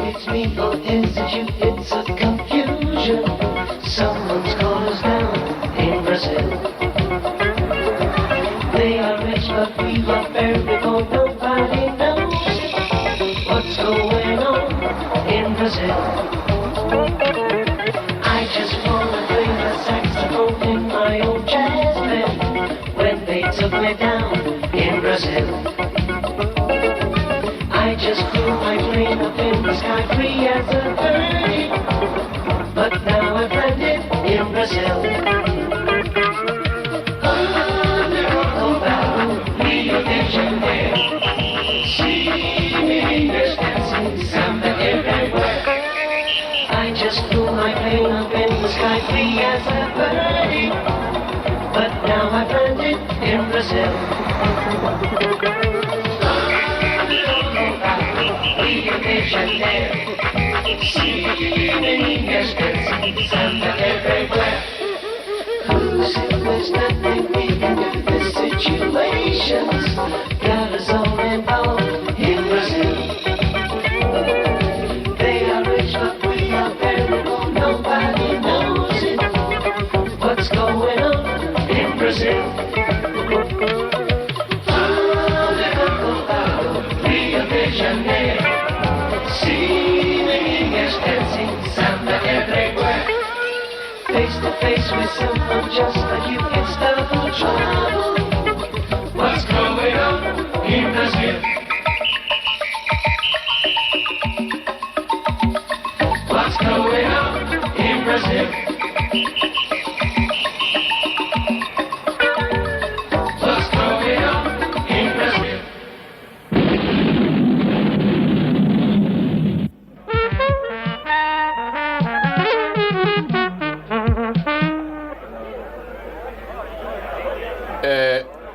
It's me, or is it you? It's a confusion. Someone's called us down in Brazil. They are rich, but we are very poor. Nobody knows what's going on in Brazil. I just wanna play the saxophone in my old jazz band when they took me down in Brazil. I just flew my plane up in the sky free as a bird, but now I've landed in Brazil. Rio de Janeiro, see merengues dancing samba everywhere. I just flew my plane up in the sky free as a bird, but now I've landed in Brazil. Rio de Janeiro, see merengues dancing samba everywhere. Who's it was nothing we can do this situation's got us all involved in Brazil. They are rich but we are very poor, nobody knows it. What's going on in Brazil? Rio de Janeiro, see merengues dancing samba everywhere. Face to face with someone just like you, it's double trouble. What's going on in Brazil? What's going on in Brazil? What's going on in Brazil?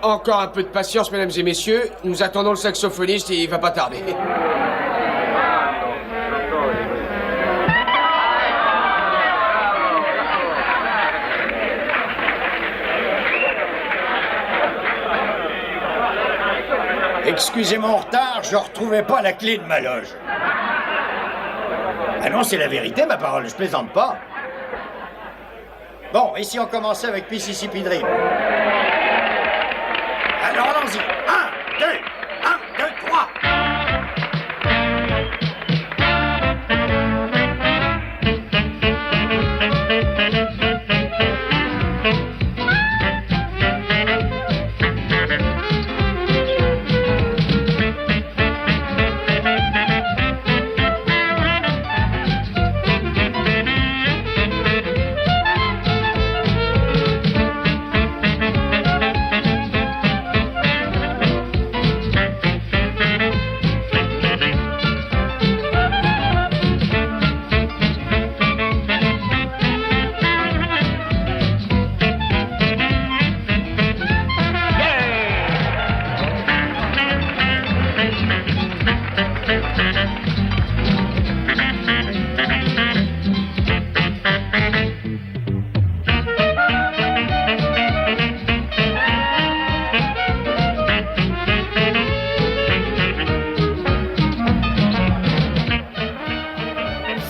Encore un peu de patience, mesdames et messieurs. Nous attendons le saxophoniste et il va pas tarder. Excusez mon retard, je retrouvais pas la clé de ma loge. Ah non, c'est la vérité, ma parole, je plaisante pas. Bon, et si on commençait avec Mississippi Dream? Alors allons-y. 1, 2, 1, 2, 3.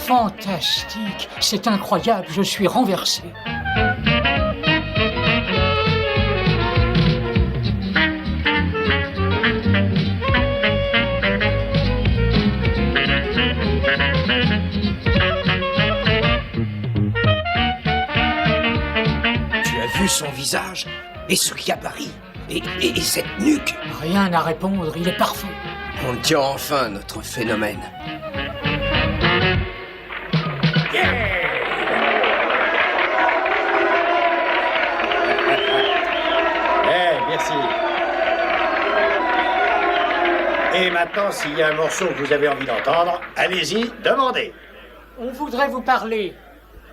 Fantastique, c'est incroyable, je suis renversé. Tu as vu son visage? Et ce gabarit? Et cette nuque? Rien à répondre, il est parfait. On tient enfin notre phénomène. Merci. Et maintenant, s'il y a un morceau que vous avez envie d'entendre, allez-y, demandez. On voudrait vous parler.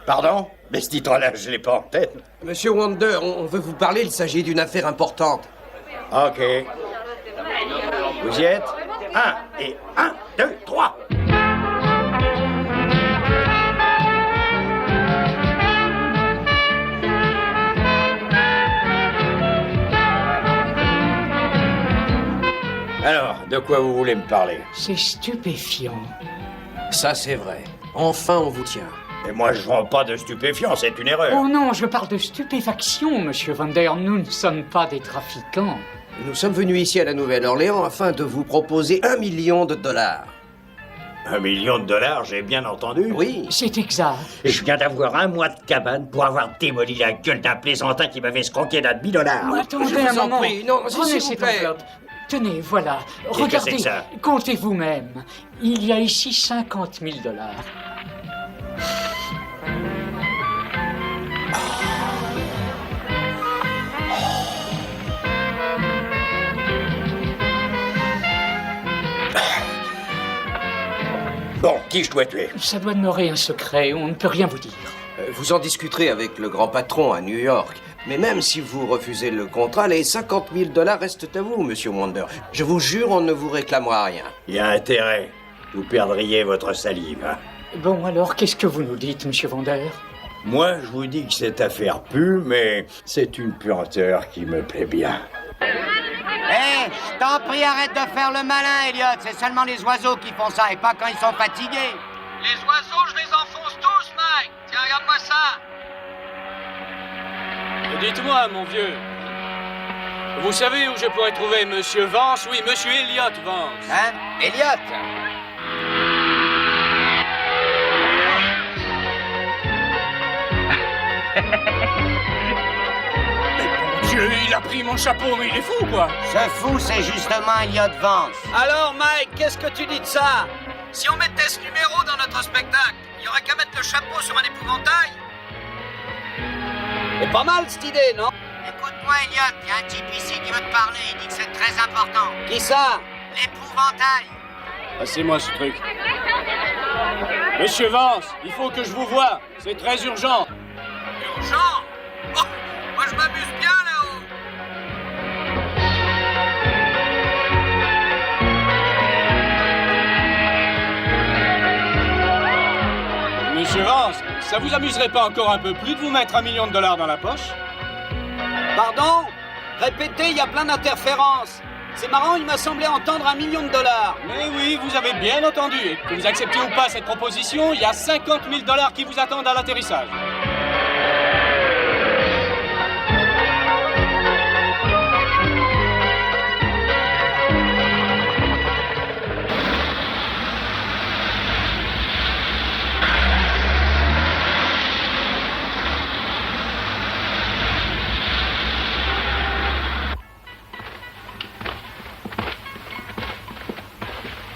Pardon? Mais ce titre-là, je l'ai pas en tête. Monsieur Wonder, on veut vous parler, il s'agit d'une affaire importante. Ok. Vous y êtes? 1 et 1, 2, 3. De quoi vous voulez me parler? C'est stupéfiant. Ça, c'est vrai. Enfin, on vous tient. Et moi, je vends pas de stupéfiants, c'est une erreur. Oh non, je parle de stupéfaction, monsieur Van Der. Nous ne sommes pas des trafiquants. Nous sommes venus ici à la Nouvelle-Orléans afin de vous proposer $1 million. $1 million, j'ai bien entendu? Oui. C'est exact. Et je viens d'avoir 1 mois de cabane pour avoir démoli la gueule d'un plaisantin qui m'avait escroqué d'un $1 000. Attendez je vous un en moment. prie. Non, Prenez s'il vous cette plaît. enveloppe. Tenez, voilà. Qu'est-ce que c'est Regardez, que ça? comptez vous-même. Il y a ici $50 000. Bon, qui je dois tuer? Ça doit demeurer un secret, on ne peut rien vous dire. Vous en discuterez avec le grand patron à New York. Mais même si vous refusez le contrat, les $50 000 restent à vous, monsieur Wonder. Je vous jure, on ne vous réclamera rien. Il y a intérêt. Vous perdriez votre salive. Hein. Bon, alors, qu'est-ce que vous nous dites, monsieur Vander? Moi, je vous dis que cette affaire pue, mais c'est une puanteur qui me plaît bien. Hé, je t'en prie, arrête de faire le malin, Elliot. C'est seulement les oiseaux qui font ça et pas quand ils sont fatigués. Les oiseaux, je les enfonce tous, Mike. Tiens, regarde-moi ça. Dites-moi, mon vieux. Vous savez où je pourrais trouver Monsieur Vance? Oui, Monsieur Elliot Vance. Hein, Elliot? Dieu, il a pris mon chapeau, mais il est fou, quoi. Ce fou, c'est justement Elliot Vance. Alors, Mike, qu'est-ce que tu dis de ça? Si on mettait ce numéro dans notre spectacle, il y aurait qu'à mettre le chapeau sur un épouvantail. C'est pas mal, cette idée, non? Écoute-moi, Elliot, il y a un type ici qui veut te parler. Il dit que c'est très important. Qui ça? L'épouvantail. Passez-moi ce truc. Monsieur Vance, il faut que je vous voie. C'est très urgent. Urgent? Oh, moi, je m'amuse bien là-haut. Monsieur Vance, ça vous amuserait pas encore un peu plus de vous mettre $1 million dans la poche? Pardon? Répétez, il y a plein d'interférences. C'est marrant, il m'a semblé entendre $1 million. Mais oui, vous avez bien entendu. Et que vous acceptez ou pas cette proposition, il y a $50 000 qui vous attendent à l'atterrissage.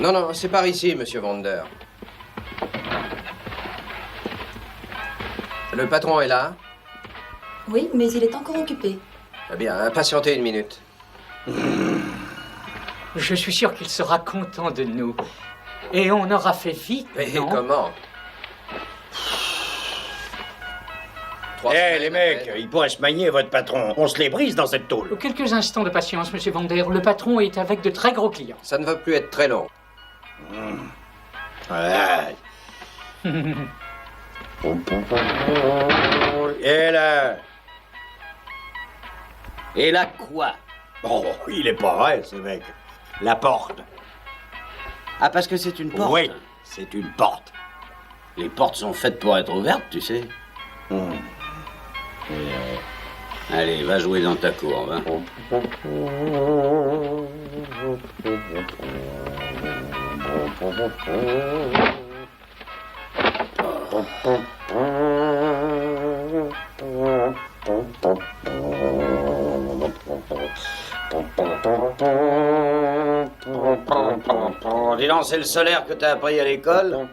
Non, non, c'est par ici, monsieur Wonder. Le patron est là? Oui, mais il est encore occupé. Eh bien, patientez une minute. Je suis sûr qu'il sera content de nous. Et on aura fait vite, Mais non? comment? Eh, les mecs, il pourrait se manier, votre patron. On se les brise dans cette tôle. Quelques instants de patience, monsieur Vander. Le patron est avec de très gros clients. Ça ne va plus être très long. Ouais. Et là? Et là, quoi? Oh, il est pas vrai, ce mec. La porte. Ah, parce que c'est une porte? Oui, c'est une porte. Les portes sont faites pour être ouvertes, tu sais. Allez, va jouer dans ta cour, hein. Dis donc, c'est le solaire que t'as appris à l'école?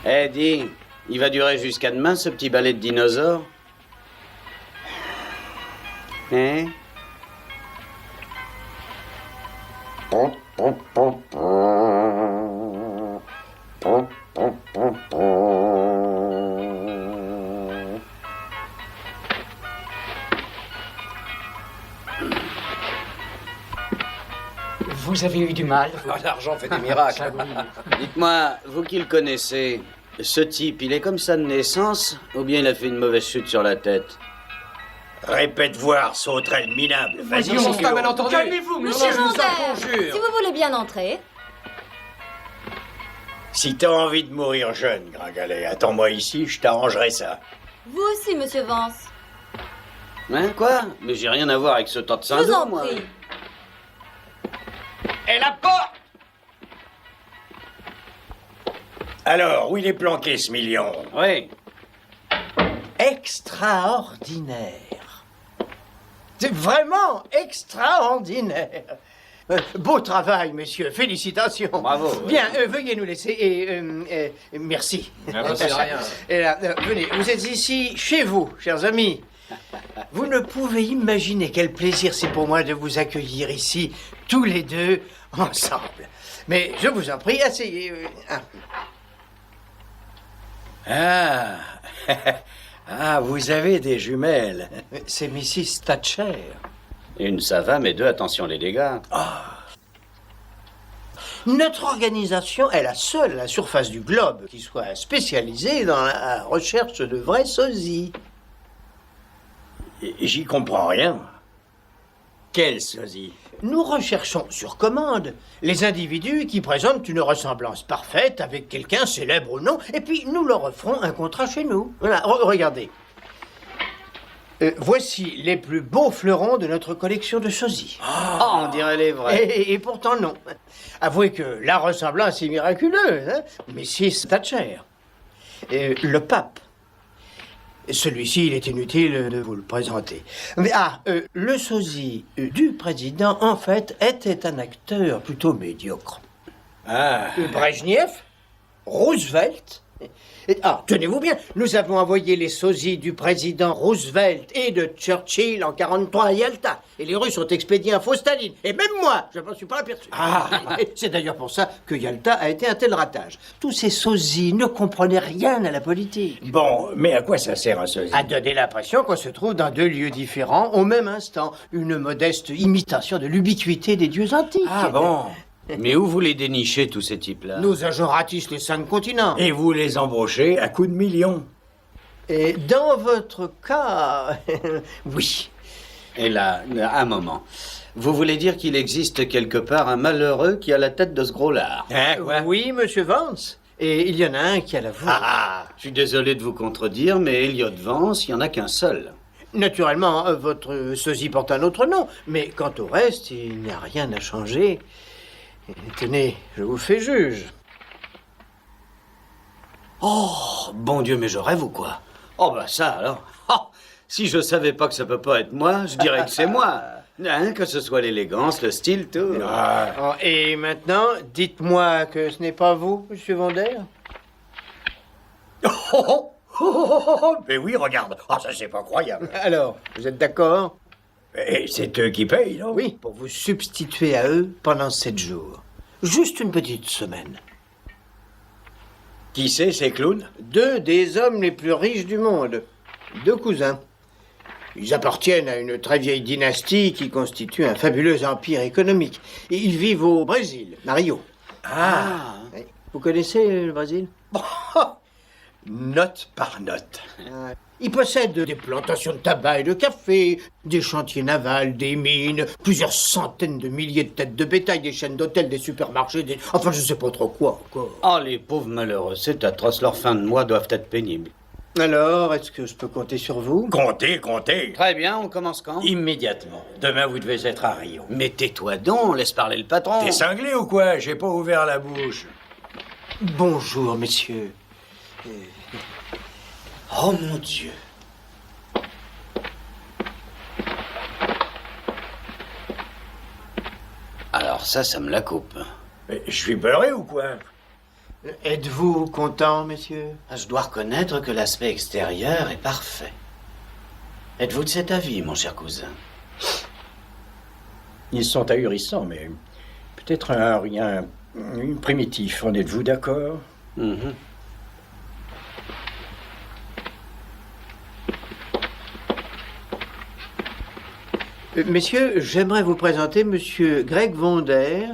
Eh, dis, il va durer jusqu'à demain, ce petit ballet de dinosaures? Hein? Vous avez eu du mal. Ah, l'argent fait des miracles. Ça, oui. Dites-moi, vous qui le connaissez, ce type, il est comme ça de naissance ou bien il a fait une mauvaise chute sur la tête? Répète voir, sauterelle minable. Vas-y, On s'en Sicuro. mal entendu. Calmez-vous, Monsieur je vous en Vander, conjure. si vous voulez bien entrer. Si t'as envie de mourir jeune, Gringalet, attends-moi ici, je t'arrangerai ça. Vous aussi, monsieur Vance. Hein, quoi? Mais j'ai rien à voir avec ce tas de Je vous cinq en moi. prie. Et la porte! Alors, où il est planqué ce million? Oui. Extraordinaire. C'est vraiment extraordinaire. Beau travail, messieurs. Félicitations. Bravo. Bien, veuillez nous laisser et merci. C'est rien. Et là, venez, vous êtes ici chez vous, chers amis. Vous ne pouvez imaginer quel plaisir c'est pour moi de vous accueillir ici, tous les deux, ensemble. Mais je vous en prie, asseyez. Ah, ah, vous avez des jumelles. C'est Mrs. Thatcher. Une ça va, mais deux, attention les dégâts. Notre organisation est la seule à la surface du globe qui soit spécialisée dans la recherche de vrais sosies. J'y comprends rien. Quel sosie? Nous recherchons sur commande les individus qui présentent une ressemblance parfaite avec quelqu'un, célèbre ou non, et puis nous leur offrons un contrat chez nous. Voilà, regardez. Voici les plus beaux fleurons de notre collection de sosies. Oh, on dirait les vrais. Et pourtant non. Avouez que la ressemblance est miraculeuse, hein? Mrs. Thatcher. Le pape. Celui-ci, il est inutile de vous le présenter. Mais le sosie du président, en fait, était un acteur plutôt médiocre. Ah, Brejnev, Roosevelt. Tenez-vous bien, nous avons envoyé les sosies du président Roosevelt et de Churchill en 43 à Yalta. Et les Russes ont expédié un faux Staline. Et même moi, je ne m'en suis pas aperçu. Et c'est d'ailleurs pour ça que Yalta a été un tel ratage. Tous ces sosies ne comprenaient rien à la politique. bon, mais à quoi ça sert un sosie? À donner l'impression qu'on se trouve dans deux lieux différents au même instant. Une modeste imitation de l'ubiquité des dieux antiques. Ah bon? Mais où vous les dénichez, tous ces types-là? Nos agents ratissent les 5 continents. Et vous les embauchez à coups de millions? Et dans votre cas, oui. Et là, un moment. Vous voulez dire qu'il existe quelque part un malheureux qui a la tête de ce gros lard? Hein, quoi? Oui, monsieur Vance. Et il y en a un qui a la voix. Ah, Je suis désolé de vous contredire, mais Elliot Vance, il n'y en a qu'un seul. Naturellement, votre sosie porte un autre nom. Mais quant au reste, il n'y a rien à changer. Tenez, je vous fais juge. Oh, bon Dieu, mais je rêve ou quoi? Oh, bah ça alors. Oh, si je savais pas que ça peut pas être moi, je dirais que c'est moi. Hein, que ce soit l'élégance, le style, tout. Oh, et maintenant, dites-moi que ce n'est pas vous, monsieur Vander. mais oui, regarde. Ah, ça, c'est pas croyable. Alors, vous êtes d'accord? Et c'est eux qui payent, non? Oui, pour vous substituer à eux pendant 7 jours. Juste une petite semaine. Qui c'est, ces clowns? 2 des hommes les plus riches du monde. 2 cousins. Ils appartiennent à une très vieille dynastie qui constitue un fabuleux empire économique. Et ils vivent au Brésil, à Rio. Ah, Oui. Vous connaissez le Brésil? note par note. Ils possèdent des plantations de tabac et de café, des chantiers navals, des mines, plusieurs centaines de milliers de têtes de bétail, des chaînes d'hôtels, des supermarchés, enfin je sais pas trop quoi encore. Oh, les pauvres malheureux, c'est atroce. Leurs fins de mois doivent être pénibles. Alors, est-ce que je peux compter sur vous? Comptez, comptez. Très bien, on commence quand? Immédiatement. Demain, vous devez être à Rio. Mais tais-toi donc, laisse parler le patron. T'es cinglé ou quoi? J'ai pas ouvert la bouche. Bonjour, messieurs. Oh mon Dieu. Alors ça me la coupe. Mais je suis beurré ou quoi? Êtes-vous content, messieurs? Je dois reconnaître que l'aspect extérieur est parfait. Êtes-vous de cet avis, mon cher cousin? Ils sont ahurissants, mais peut-être un rien primitif. En êtes-vous d'accord? Mhm. Messieurs, j'aimerais vous présenter Monsieur Greg Vonder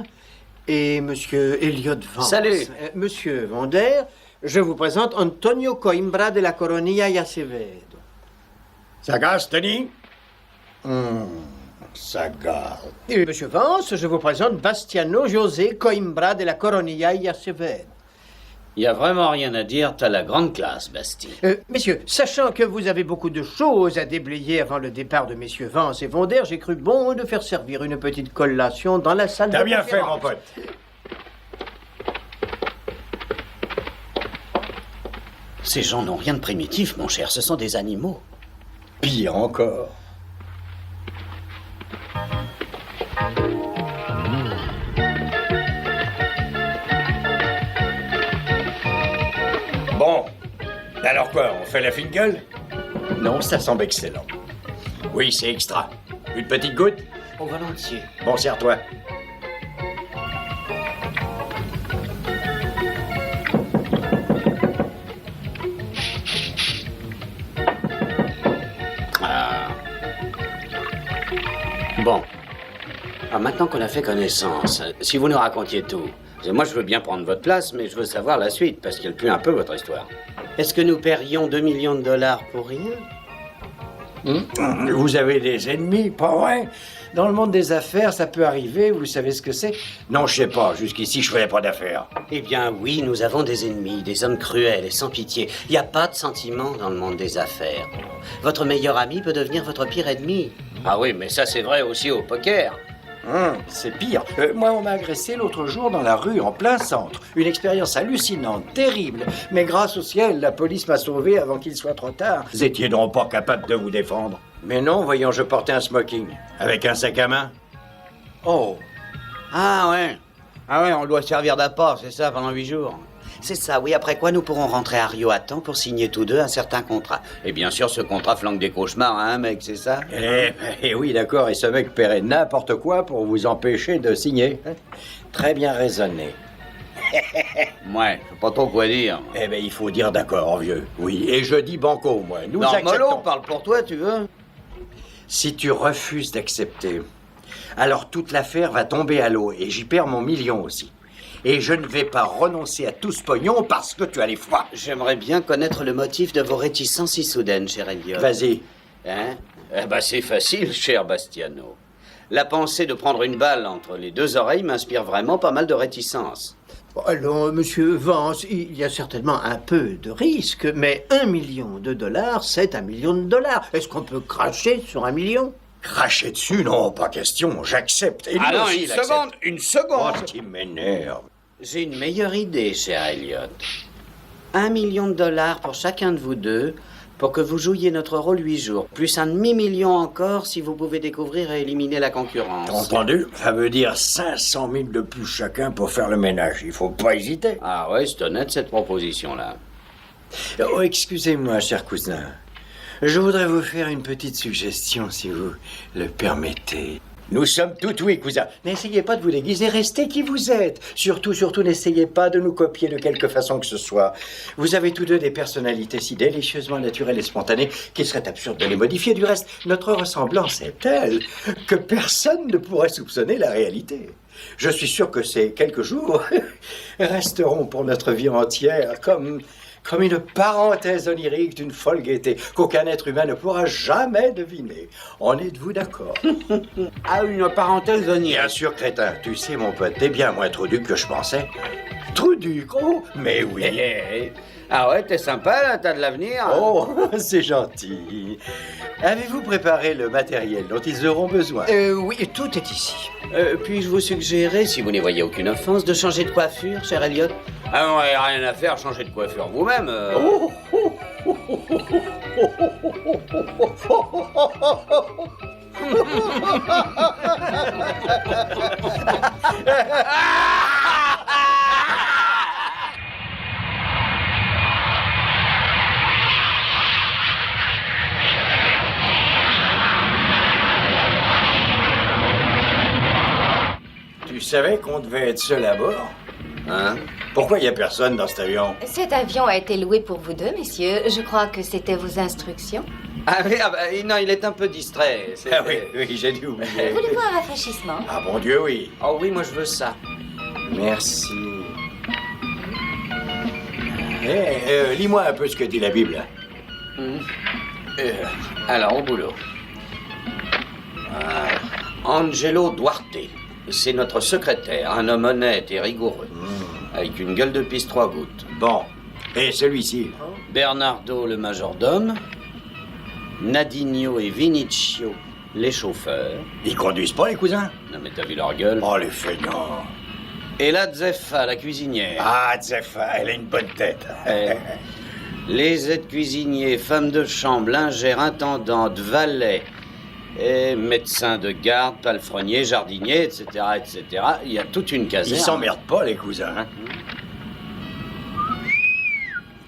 et Monsieur Elliot Vance. Salut. Monsieur Vonder, je vous présente Antonio Coimbra de la Coronilla y Acevedo. Sagaz, Tony? Sagaz. Et Monsieur Vance, je vous présente Bastiano José Coimbra de la Coronilla y Acevedo. Il y a vraiment rien à dire, t'as la grande classe, Basti. Messieurs, sachant que vous avez beaucoup de choses à déblayer avant le départ de messieurs Vance et Vonder, j'ai cru bon de faire servir une petite collation dans la salle de T'as bien fait, conférence. mon pote. Ces gens n'ont rien de primitif, mon cher, ce sont des animaux. Pire encore. Bon, alors quoi, on fait la fine gueule? Non, ça semble excellent. Oui, c'est extra. Une petite goutte? Oh, volontiers. Bon, serre-toi. Bon. Alors maintenant qu'on a fait connaissance, si vous nous racontiez tout, moi je veux bien prendre votre place, mais je veux savoir la suite, parce qu'elle pue un peu votre histoire. Est-ce que nous paierions 2 millions de dollars pour rien? Vous avez des ennemis, pas vrai? Dans le monde des affaires, ça peut arriver, vous savez ce que c'est? Non, je sais pas, jusqu'ici je faisais pas d'affaires. Eh bien oui, nous avons des ennemis, des hommes cruels et sans pitié. Il n'y a pas de sentiments dans le monde des affaires. Votre meilleur ami peut devenir votre pire ennemi. Ah oui, mais ça c'est vrai aussi au poker. C'est pire. Moi, on m'a agressé l'autre jour dans la rue, en plein centre. Une expérience hallucinante, terrible. Mais grâce au ciel, la police m'a sauvé avant qu'il soit trop tard. Vous étiez donc pas capable de vous défendre? Mais non, voyons, je portais un smoking. Avec un sac à main? Oh. Ah ouais. Ah ouais, on doit servir d'apport, c'est ça, pendant 8 jours. C'est ça, oui, après quoi nous pourrons rentrer à Rio à temps pour signer tous deux un certain contrat. Et bien sûr, ce contrat flanque des cauchemars à un mec, c'est ça? Eh oui, d'accord, et ce mec paierait n'importe quoi pour vous empêcher de signer. Très bien raisonné. Ouais, je sais pas trop quoi dire. Eh ben, il faut dire d'accord, vieux. Oui, et je dis banco, moi. Nous Non, acceptons. Molo, parle pour toi, tu veux? Si tu refuses d'accepter, alors toute l'affaire va tomber à l'eau et j'y perds mon million aussi. Et je ne vais pas renoncer à tout ce pognon parce que tu as les foies. J'aimerais bien connaître le motif de vos réticences si soudaines, cher Elliot. Vas-y. Hein? Eh ben, c'est facile, cher Bastiano. La pensée de prendre une balle entre les deux oreilles m'inspire vraiment pas mal de réticence. Alors, monsieur Vance, il y a certainement un peu de risque, mais 1 million de dollars, c'est 1 million de dollars. Est-ce qu'on peut cracher sur 1 million? Cracher dessus, non, pas question, j'accepte. Et lui Ah non, aussi, une il accepte. seconde, une seconde. Oh, tu m'énerves. J'ai une meilleure idée, cher Elliot. 1 million de dollars pour chacun de vous deux pour que vous jouiez notre rôle 8 jours, plus un demi-million encore si vous pouvez découvrir et éliminer la concurrence. T'as entendu? Ça veut dire 500 000 de plus chacun pour faire le ménage. Il faut pas hésiter. Ah ouais, c'est honnête cette proposition-là. Oh, excusez-moi, cher cousin. Je voudrais vous faire une petite suggestion, si vous le permettez. Nous sommes tout oui, cousin. N'essayez pas de vous déguiser, restez qui vous êtes. Surtout, n'essayez pas de nous copier de quelque façon que ce soit. Vous avez tous deux des personnalités si délicieusement naturelles et spontanées qu'il serait absurde de les modifier. Du reste, notre ressemblance est telle que personne ne pourrait soupçonner la réalité. Je suis sûr que ces quelques jours resteront pour notre vie entière comme une parenthèse onirique d'une folle gaieté qu'aucun être humain ne pourra jamais deviner. En êtes-vous d'accord? Ah, une parenthèse onirique. Bien sûr, crétin. Tu sais, mon pote, t'es bien moins Trouduc que je pensais. Trouduc? Oh, mais oui. Ah ouais, t'es sympa là, t'as de l'avenir. Oh, c'est gentil. Avez-vous préparé le matériel dont ils auront besoin? Oui, tout est ici. Puis-je vous suggérer, si vous n'y voyez aucune offense, de changer de coiffure, cher Elliot? Ah non, il n'y a rien à faire, changer de coiffure vous-même. Tu savais qu'on devait être seul à bord? Hein? Pourquoi il n'y a personne dans cet avion? Cet avion a été loué pour vous deux, messieurs. Je crois que c'était vos instructions. Ah oui, non, il est un peu distrait. Ah oui, j'ai dû oublier. Voulez-vous un rafraîchissement? Ah bon Dieu, oui. Oh oui, moi je veux ça. Merci. Lis-moi un peu ce que dit la Bible. Alors, au boulot. Angelo Duarte. C'est notre secrétaire, un homme honnête et rigoureux. Avec une gueule de pisse 3 gouttes. Bon. Et celui-ci? Bernardo, le majordome. Nadinho et Vinicio, les chauffeurs. Ils conduisent pas, les cousins? Non, mais t'as vu leur gueule? Oh, les feignants. Et la Zeffa, la cuisinière. Ah, Zeffa, elle a une bonne tête. Les aides-cuisiniers, femmes de chambre, lingères, intendantes, valets, et médecins de garde, palefreniers, jardiniers, etc., etc. Il y a toute une caserne. Ils s'emmerdent pas, les cousins. Hein?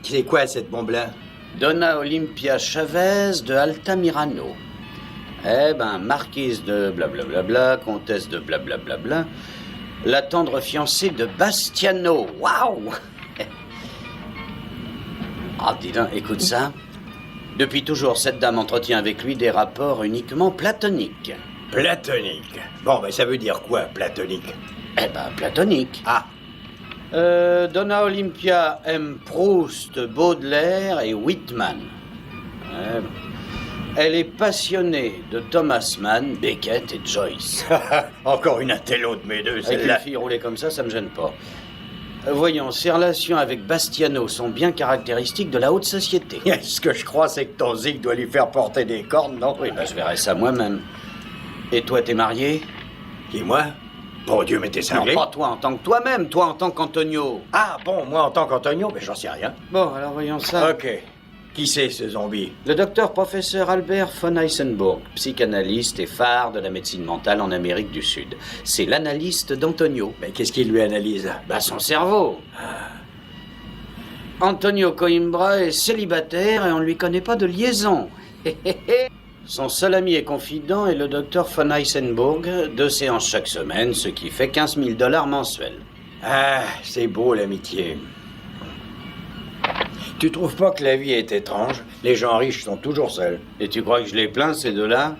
C'est quoi, cette bombe-là? Donna Olympia Chavez de Altamirano. Eh ben, marquise de blablabla, comtesse de blablabla, la tendre fiancée de Bastiano. Waouh! Ah, dis donc, écoute ça. Depuis toujours, cette dame entretient avec lui des rapports uniquement platoniques. Platonique. Bon, ben ça veut dire quoi, platonique? Eh ben, platonique. Ah. Donna Olympia aime Proust, Baudelaire et Whitman. Elle est passionnée de Thomas Mann, Beckett et Joyce. Encore une intello de mes deux, Avec celle-là. une fille roulée comme ça me gêne pas. Voyons, ses relations avec Bastiano sont bien caractéristiques de la haute société. Ce que je crois, c'est que ton zig doit lui faire porter des cornes, non? Oui, ben je verrai ça moi-même. Et toi, t'es marié? Qui, moi? Bon Dieu, mais t'es Non, cinglé? pas toi en tant que toi-même, toi en tant qu'Antonio. Ah, bon, moi en tant qu'Antonio, ben j'en sais rien. Bon, alors voyons ça. Ok. Qui c'est, ce zombie? Le docteur professeur Albert von Heisenberg, psychanalyste et phare de la médecine mentale en Amérique du Sud. C'est l'analyste d'Antonio. Mais qu'est-ce qu'il lui analyse? Bah, son cerveau. Antonio Coimbra est célibataire et on ne lui connaît pas de liaison. Son seul ami et confident est le docteur von Heisenberg, 2 séances chaque semaine, ce qui fait 15 000 $ mensuels. Ah, c'est beau l'amitié. Tu trouves pas que la vie est étrange? Les gens riches sont toujours seuls. Et tu crois que je les plains, ces deux-là?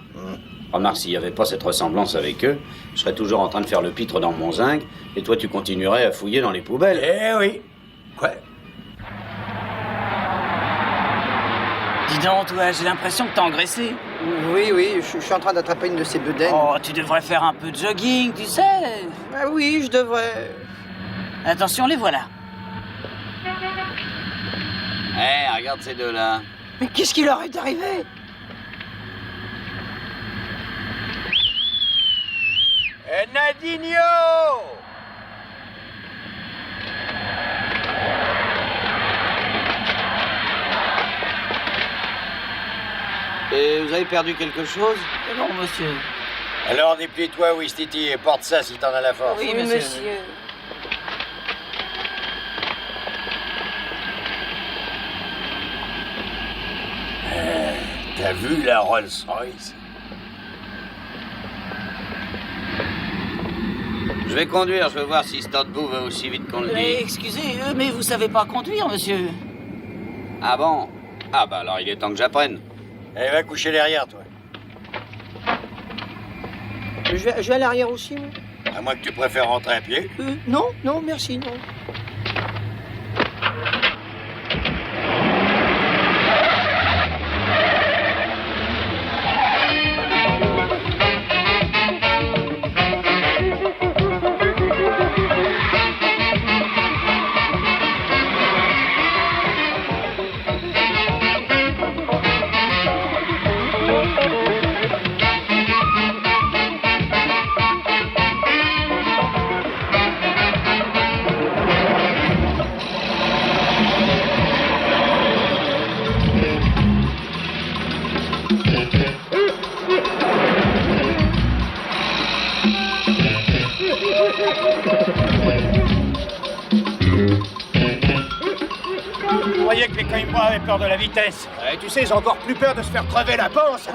Remarque, s'il n'y avait pas cette ressemblance avec eux, je serais toujours en train de faire le pitre dans mon zinc, et toi tu continuerais à fouiller dans les poubelles. Eh oui. Quoi? Dis donc, toi, j'ai l'impression que t'as engraissé. Oui, je suis en train d'attraper une de ces bedaines. Oh, tu devrais faire un peu de jogging, tu sais. Ah oui, je devrais. Attention, les voilà. Eh, regarde ces deux-là. Mais qu'est-ce qui leur est arrivé? Nadinho! Et vous avez perdu quelque chose? Non, monsieur. Alors déplie-toi, Ouistiti, et porte ça si t'en as la force. Oui, monsieur. T'as vu la Rolls-Royce? Je vais conduire, je veux voir si ce tas de boue va aussi vite qu'on le dit. Excusez, mais vous savez pas conduire, monsieur. Ah bon? Ah bah alors il est temps que j'apprenne. Eh, va coucher derrière, toi. Je vais à l'arrière aussi, moi. À moins que tu préfères rentrer à pied. Non, merci, non. Je croyais que les Coimbra avaient peur de la vitesse. Tu sais, ils ont encore plus peur de se faire crever la panse.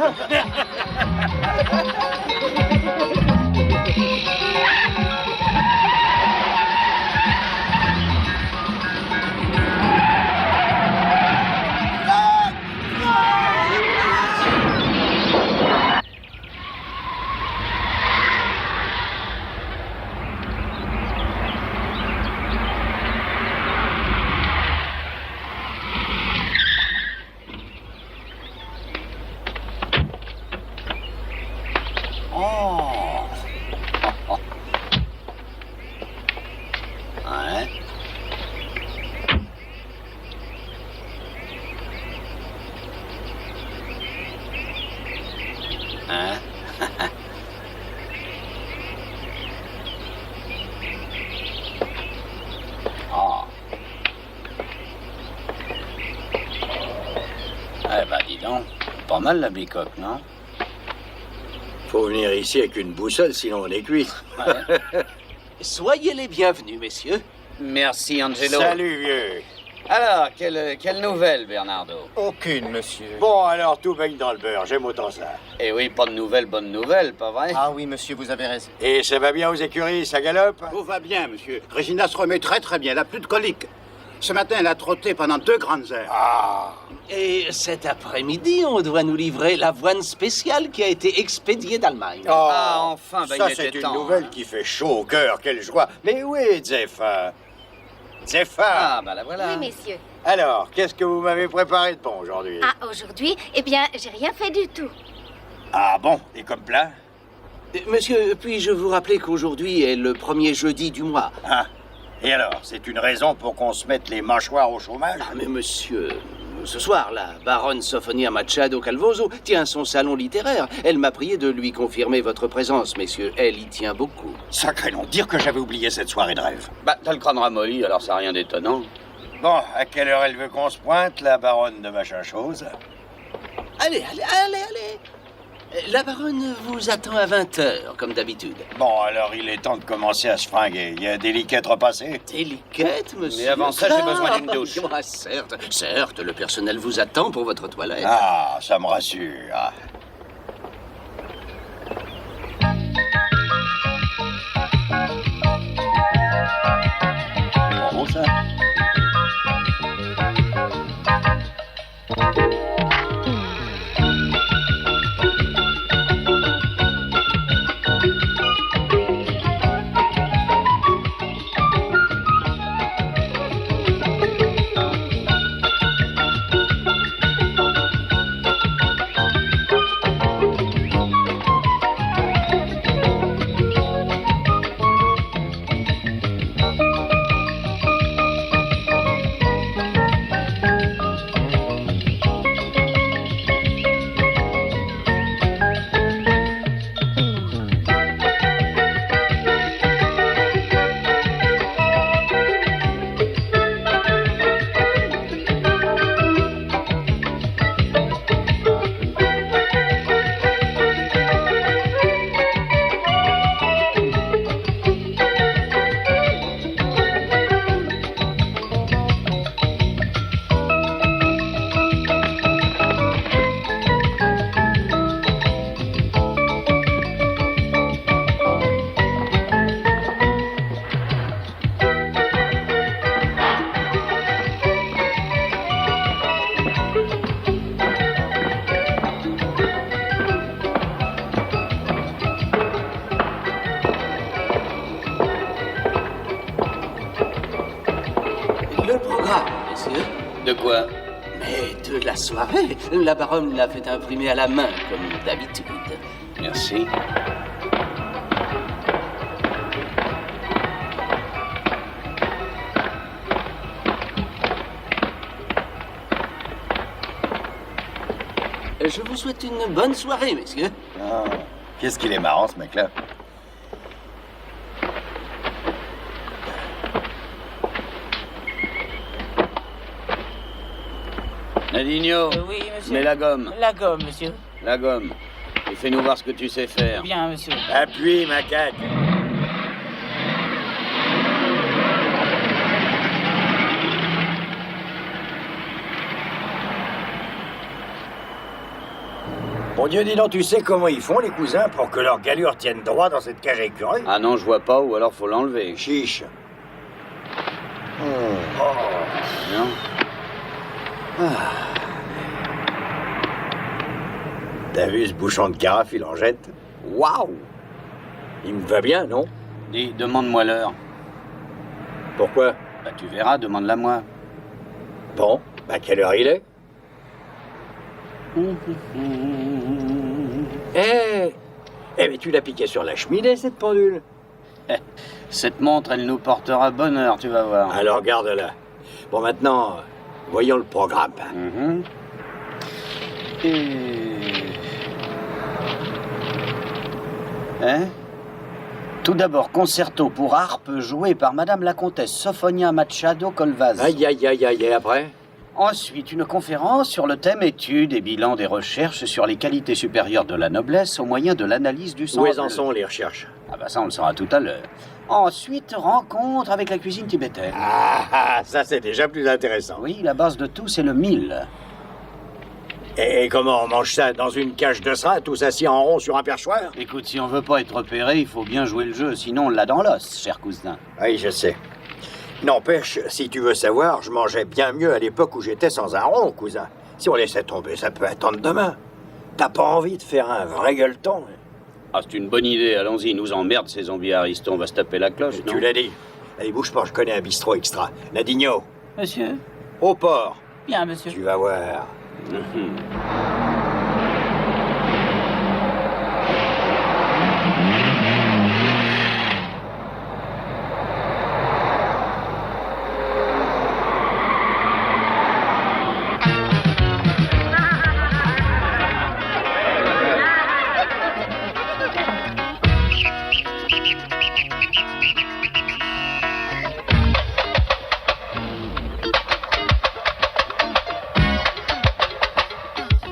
mal la bicoque, non? Faut venir ici avec une boussole, sinon on est cuit. Ouais. Soyez les bienvenus, messieurs. Merci, Angelo. Salut, vieux. Alors, quelle nouvelle, Bernardo? Aucune, monsieur. Bon, alors, tout baigne dans le beurre, j'aime autant ça. Eh oui, pas de nouvelles, bonne nouvelle, pas vrai? Ah oui, monsieur, vous avez raison. Et ça va bien aux écuries, ça galope? Tout va bien, monsieur. Régina se remet très très bien, elle n'a plus de colique. Ce matin, elle a trotté pendant 2 grandes heures. Ah. Et cet après-midi, on doit nous livrer l'avoine spéciale qui a été expédiée d'Allemagne. Oh, Ah, enfin, bah, ça il c'est était une temps, nouvelle hein. qui fait chaud au cœur, quelle joie. Mais où est Zepha? Zepha. Ah, bah la voilà. Oui, messieurs. Alors, qu'est-ce que vous m'avez préparé de bon aujourd'hui? Ah, aujourd'hui, eh bien, j'ai rien fait du tout. Ah bon, et comme plat? Monsieur, puis-je vous rappeler qu'aujourd'hui est le premier jeudi du mois? Ah. Et alors, c'est une raison pour qu'on se mette les mâchoires au chômage? Ah, mais monsieur, ce soir, la baronne Sofonia Machado Calvoso tient son salon littéraire. Elle m'a prié de lui confirmer votre présence, messieurs. Elle y tient beaucoup. Sacré nom, dire que j'avais oublié cette soirée de rêve. Bah, t'as le crâne ramolli, alors ça n'a rien d'étonnant. Bon, à quelle heure elle veut qu'on se pointe, la baronne de machin chose? Allez. La baronne vous attend à 20h, comme d'habitude. Bon, alors il est temps de commencer à se fringuer. Il y a des liquettes repassées? Délicate, monsieur. Mais avant ça, j'ai besoin d'une douche. Ah, certes, le personnel vous attend pour votre toilette. Ah, ça me rassure. Bon, ça. Le programme, messieurs. De quoi? Mais de la soirée. La baronne l'a fait imprimer à la main, comme d'habitude. Merci. Je vous souhaite une bonne soirée, messieurs. Ah, qu'est-ce qu'il est marrant, ce mec-là. Nadigno, Oui, monsieur. mets la gomme. La gomme, monsieur. La gomme. Et fais-nous voir ce que tu sais faire. Bien, monsieur. Appuie, macaque. Mon Dieu, dis donc, tu sais comment ils font, les cousins, pour que leur galure tienne droit dans cette cage à écureuils? Ah non, je vois pas, ou alors faut l'enlever. Chiche. Non? T'as vu ce bouchon de carafe, il en jette? Waouh! Il me va bien, non? Dis, demande-moi l'heure. Pourquoi? Bah tu verras, demande-la moi. Bon, bah quelle heure il est? Mais tu l'as piqué sur la cheminée, cette pendule? Cette montre, elle nous portera bonheur, tu vas voir. Alors garde-la. Bon, maintenant, voyons le programme. Hein? Tout d'abord, concerto pour harpe joué par Madame la Comtesse Sofonia Machado Colvaz. Aïe, aïe, aïe, aïe, et après? Ensuite, une conférence sur le thème étude et bilan des recherches sur les qualités supérieures de la noblesse au moyen de l'analyse du sang. Où en bleu. sont les recherches? Ah bah ça, on le saura tout à l'heure. Ensuite, rencontre avec la cuisine tibétaine. Ah, ça c'est déjà plus intéressant. Oui, la base de tout, c'est le mil. Et comment on mange ça? Dans une cage de strass, tous assis en rond sur un perchoir? Écoute, si on veut pas être repéré, il faut bien jouer le jeu, sinon on l'a dans l'os, cher cousin. Oui, je sais. N'empêche, si tu veux savoir, je mangeais bien mieux à l'époque où j'étais sans un rond, cousin. Si on laissait tomber, ça peut attendre demain. T'as pas envie de faire un vrai gueuleton? Ah, c'est une bonne idée, allons-y, nous emmerde ces zombies aristos, on va se taper la cloche, non? Tu l'as dit. Allez, bouge pas, je connais un bistrot extra. Nadigno, Monsieur? au port. Bien, monsieur. Tu vas voir.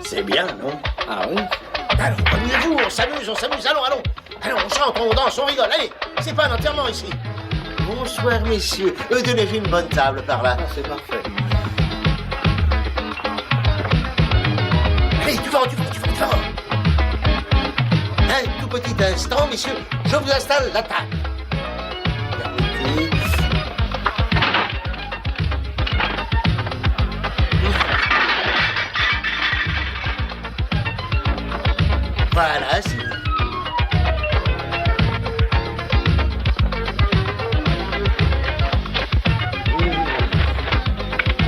C'est bien, non? Ah oui. Allons, revenez-vous, on s'amuse, allons, allons. Allons, on chante, on danse, on rigole, allez. C'est pas un enterrement ici. Bonsoir, messieurs. Donnez-vous une bonne table par là. Ah, c'est parfait. Allez, du vent. Un tout petit instant, messieurs, je vous installe la table. Permettez. Voilà, c'est...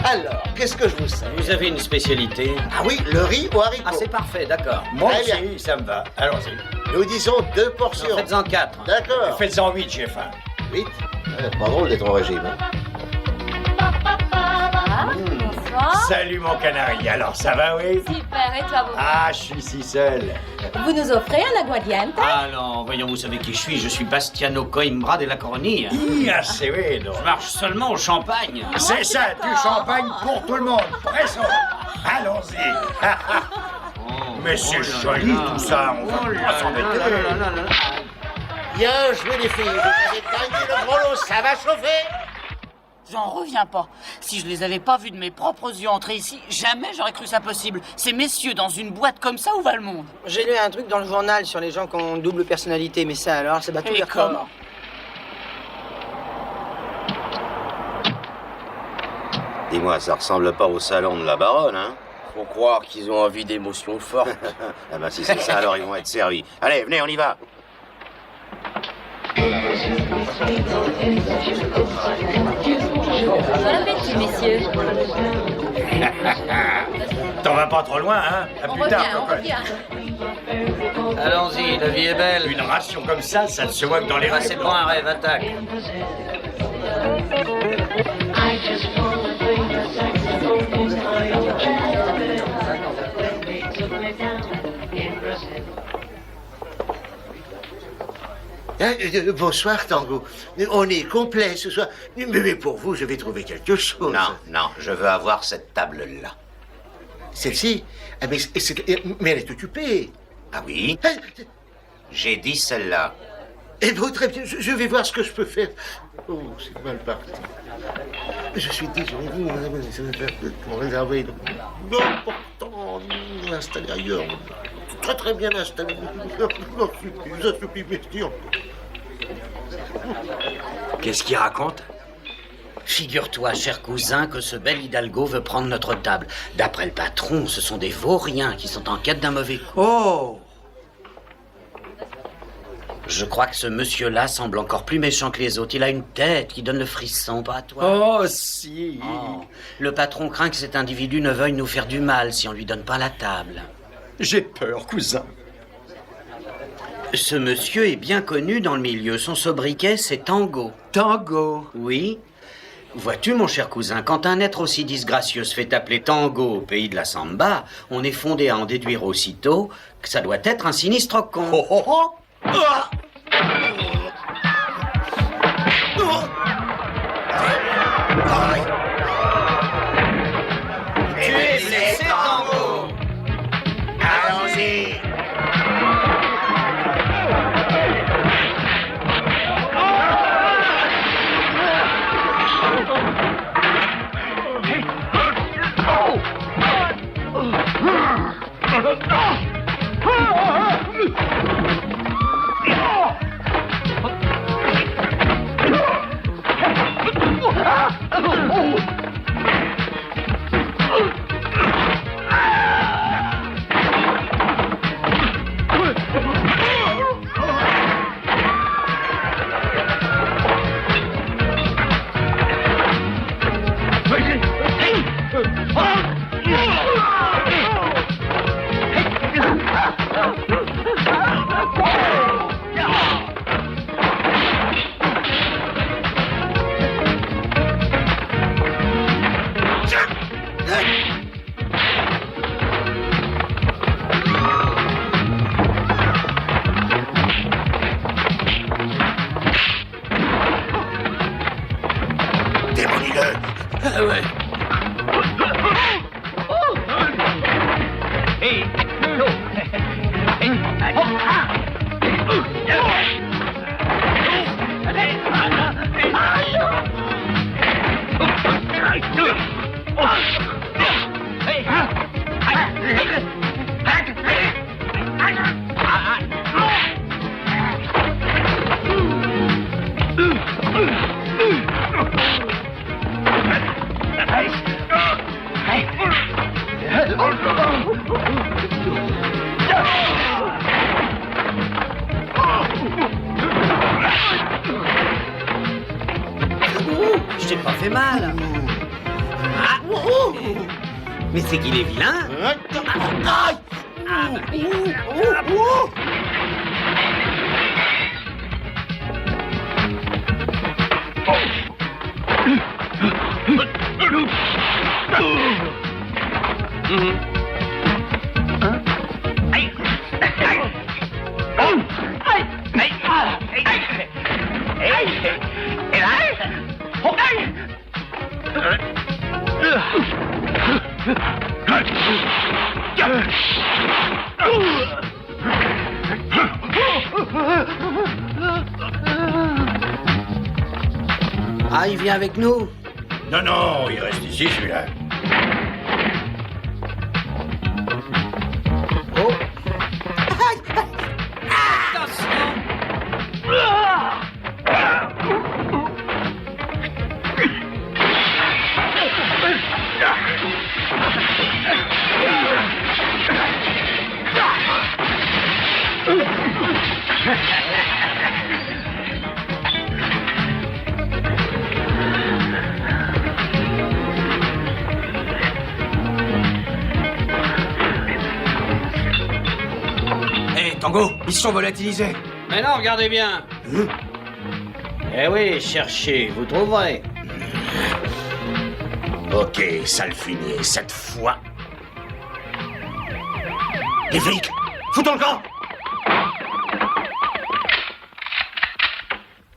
Alors, qu'est-ce que je vous sers? Vous avez une spécialité? Ah oui, le riz au haricot. Ah, c'est parfait, d'accord. Moi Très aussi, bien. ça me va. Allons-y. Nous disons 2 portions. Faites-en 4. D'accord. Faites-en 8, j'ai faim. 8. Pas drôle d'être au régime. Hein. Bonsoir. Salut mon canari, alors ça va, oui? Super, et toi, vous? Ah, je suis si seul. Vous nous offrez un aguardiente? Ah non, voyons, vous savez qui je suis Bastiano Coimbra de la Coronie. Ah, c'est vrai, non. Je marche seulement au champagne. C'est ça, du champagne pour tout le monde. Presso. Allons-y. Mais c'est joli tout ça, on va pas s'embêter. Bien joué les filles, vous avez gagné le gros lot, ça va chauffer. J'en reviens pas. Si je les avais pas vus de mes propres yeux entrer ici, jamais j'aurais cru ça possible. Ces messieurs dans une boîte comme ça, où va le monde? J'ai lu un truc dans le journal sur les gens qui ont une double personnalité, mais ça alors, c'est battu Et les records. comment? Dis-moi, ça ressemble pas au salon de la baronne, hein? Faut croire qu'ils ont envie d'émotions fortes. Ah ben si c'est ça, alors ils vont être servis. Allez, venez, on y va. Bon appétit, messieurs. T'en vas pas trop loin, hein? À plus tard, On cocotte. revient. Allons-y, la vie est belle. Une ration comme ça ne se voit que dans les Ah, c'est pas un rêve, attaque. Bonsoir, Tango. On est complet ce soir. Mais pour vous, je vais trouver quelque chose. Non, je veux avoir cette table-là. Celle-ci? Ah, mais elle est occupée. Ah oui? Ah, J'ai dit celle-là. Eh bien, très bien, je vais voir ce que je peux faire. Oh, c'est mal parti. Je suis désolé, ça va faire pour réserver. Non, pourtant, installé ailleurs. Très très bien installé. Je supplie, merci. Qu'est-ce qu'il raconte? Figure-toi, cher cousin, que ce bel Hidalgo veut prendre notre table. D'après le patron, ce sont des vauriens qui sont en quête d'un mauvais coup. Oh! Je crois que ce monsieur-là semble encore plus méchant que les autres. Il a une tête qui donne le frisson, pas à toi. Oh, si! Oh. Le patron craint que cet individu ne veuille nous faire du mal si on lui donne pas la table. J'ai peur, cousin. Ce monsieur est bien connu dans le milieu. Son sobriquet, c'est Tango. Tango? Oui. Vois-tu, mon cher cousin, quand un être aussi disgracieux se fait appeler Tango au pays de la Samba, on est fondé à en déduire aussitôt que ça doit être un sinistre con. Oh, oh, oh. Ah! Je t'ai pas fait mal. Ah. Mais c'est qu'il est vilain. Ah, il vient avec nous? Non, non, il reste ici, celui-là. Oh. Tango, ils se sont volatilisés. Mais non, regardez bien. Eh oui, cherchez, vous trouverez. Ok, sale fumier, cette fois. Les flics, foutons le camp!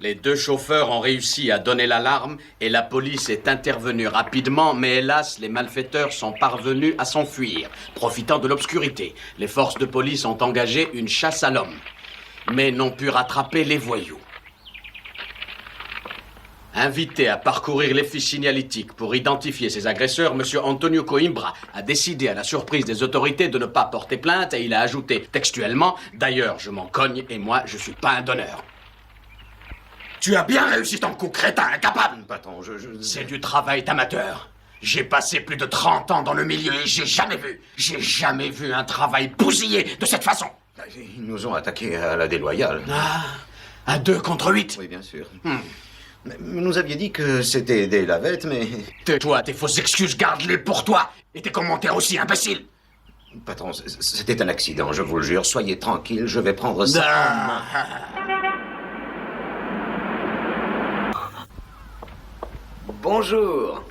Les deux chauffeurs ont réussi à donner l'alarme et la police est intervenue rapidement, mais hélas, les malfaiteurs sont parvenus à s'enfuir, profitant de l'obscurité. Les forces de police ont engagé une chasse à l'homme, mais n'ont pu rattraper les voyous. Invité à parcourir les fiches signalétiques pour identifier ses agresseurs, M. Antonio Coimbra a décidé à la surprise des autorités de ne pas porter plainte et il a ajouté textuellement « D'ailleurs, je m'en cogne et moi, je suis pas un donneur ». Tu as bien réussi ton coup, crétin, incapable! Patron, C'est du travail d'amateur. J'ai passé plus de 30 ans dans le milieu et j'ai jamais vu un travail bousillé de cette façon. Ils nous ont attaqués à la déloyale. Ah, à 2 contre 8? Oui, bien sûr. Mais nous aviez dit que c'était des lavettes, mais... Tais-toi, tes fausses excuses, garde-les pour toi. Et tes commentaires aussi, imbécile. Patron, c'était un accident, je vous le jure. Soyez tranquille, je vais prendre ça en main. Bonjour.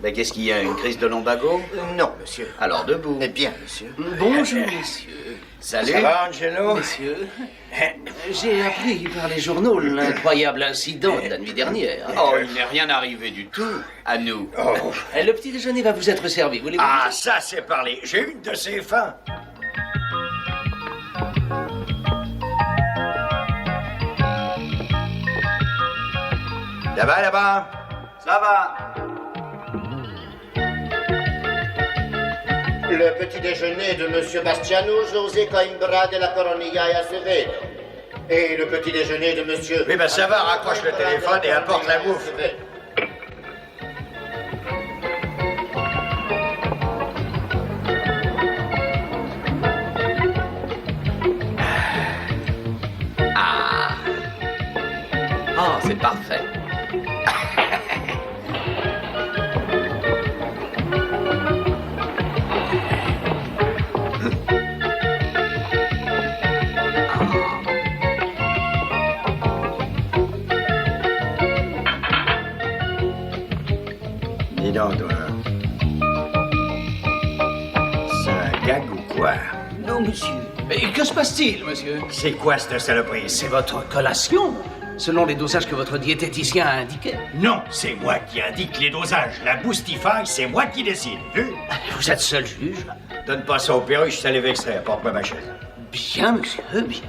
Mais qu'est-ce qu'il y a, une crise de lumbago? Non, monsieur. Alors debout. Eh bien, monsieur. Bonjour, messieurs. Salut. Ça va, Angelo? Messieurs, j'ai appris par les journaux l'incroyable incident de la nuit dernière. Oh, il n'est rien arrivé du tout à nous. Oh. Le petit déjeuner va vous être servi, voulez-vous? Ah, ça, c'est parlé. J'ai une de ces fins. Là-bas, là-bas. Ça va. Le petit déjeuner de Monsieur Bastiano José Coimbra de la Coronilla et Acevedo. Et le petit déjeuner de Monsieur... Oui, ben ça va, raccroche le téléphone et apporte la bouffe. Ah, c'est parfait. Dis donc, toi. C'est un gag ou quoi? Non, monsieur. Mais que se passe-t-il, monsieur? C'est quoi cette saloperie? C'est votre collation, selon les dosages que votre diététicien a indiqués. Non, c'est moi qui indique les dosages. La Boostify, c'est moi qui décide, vu? Vous êtes seul juge. Donne pas ça au perruche, ça les vexerait. Apporte-moi ma chaise. Bien, monsieur, bien.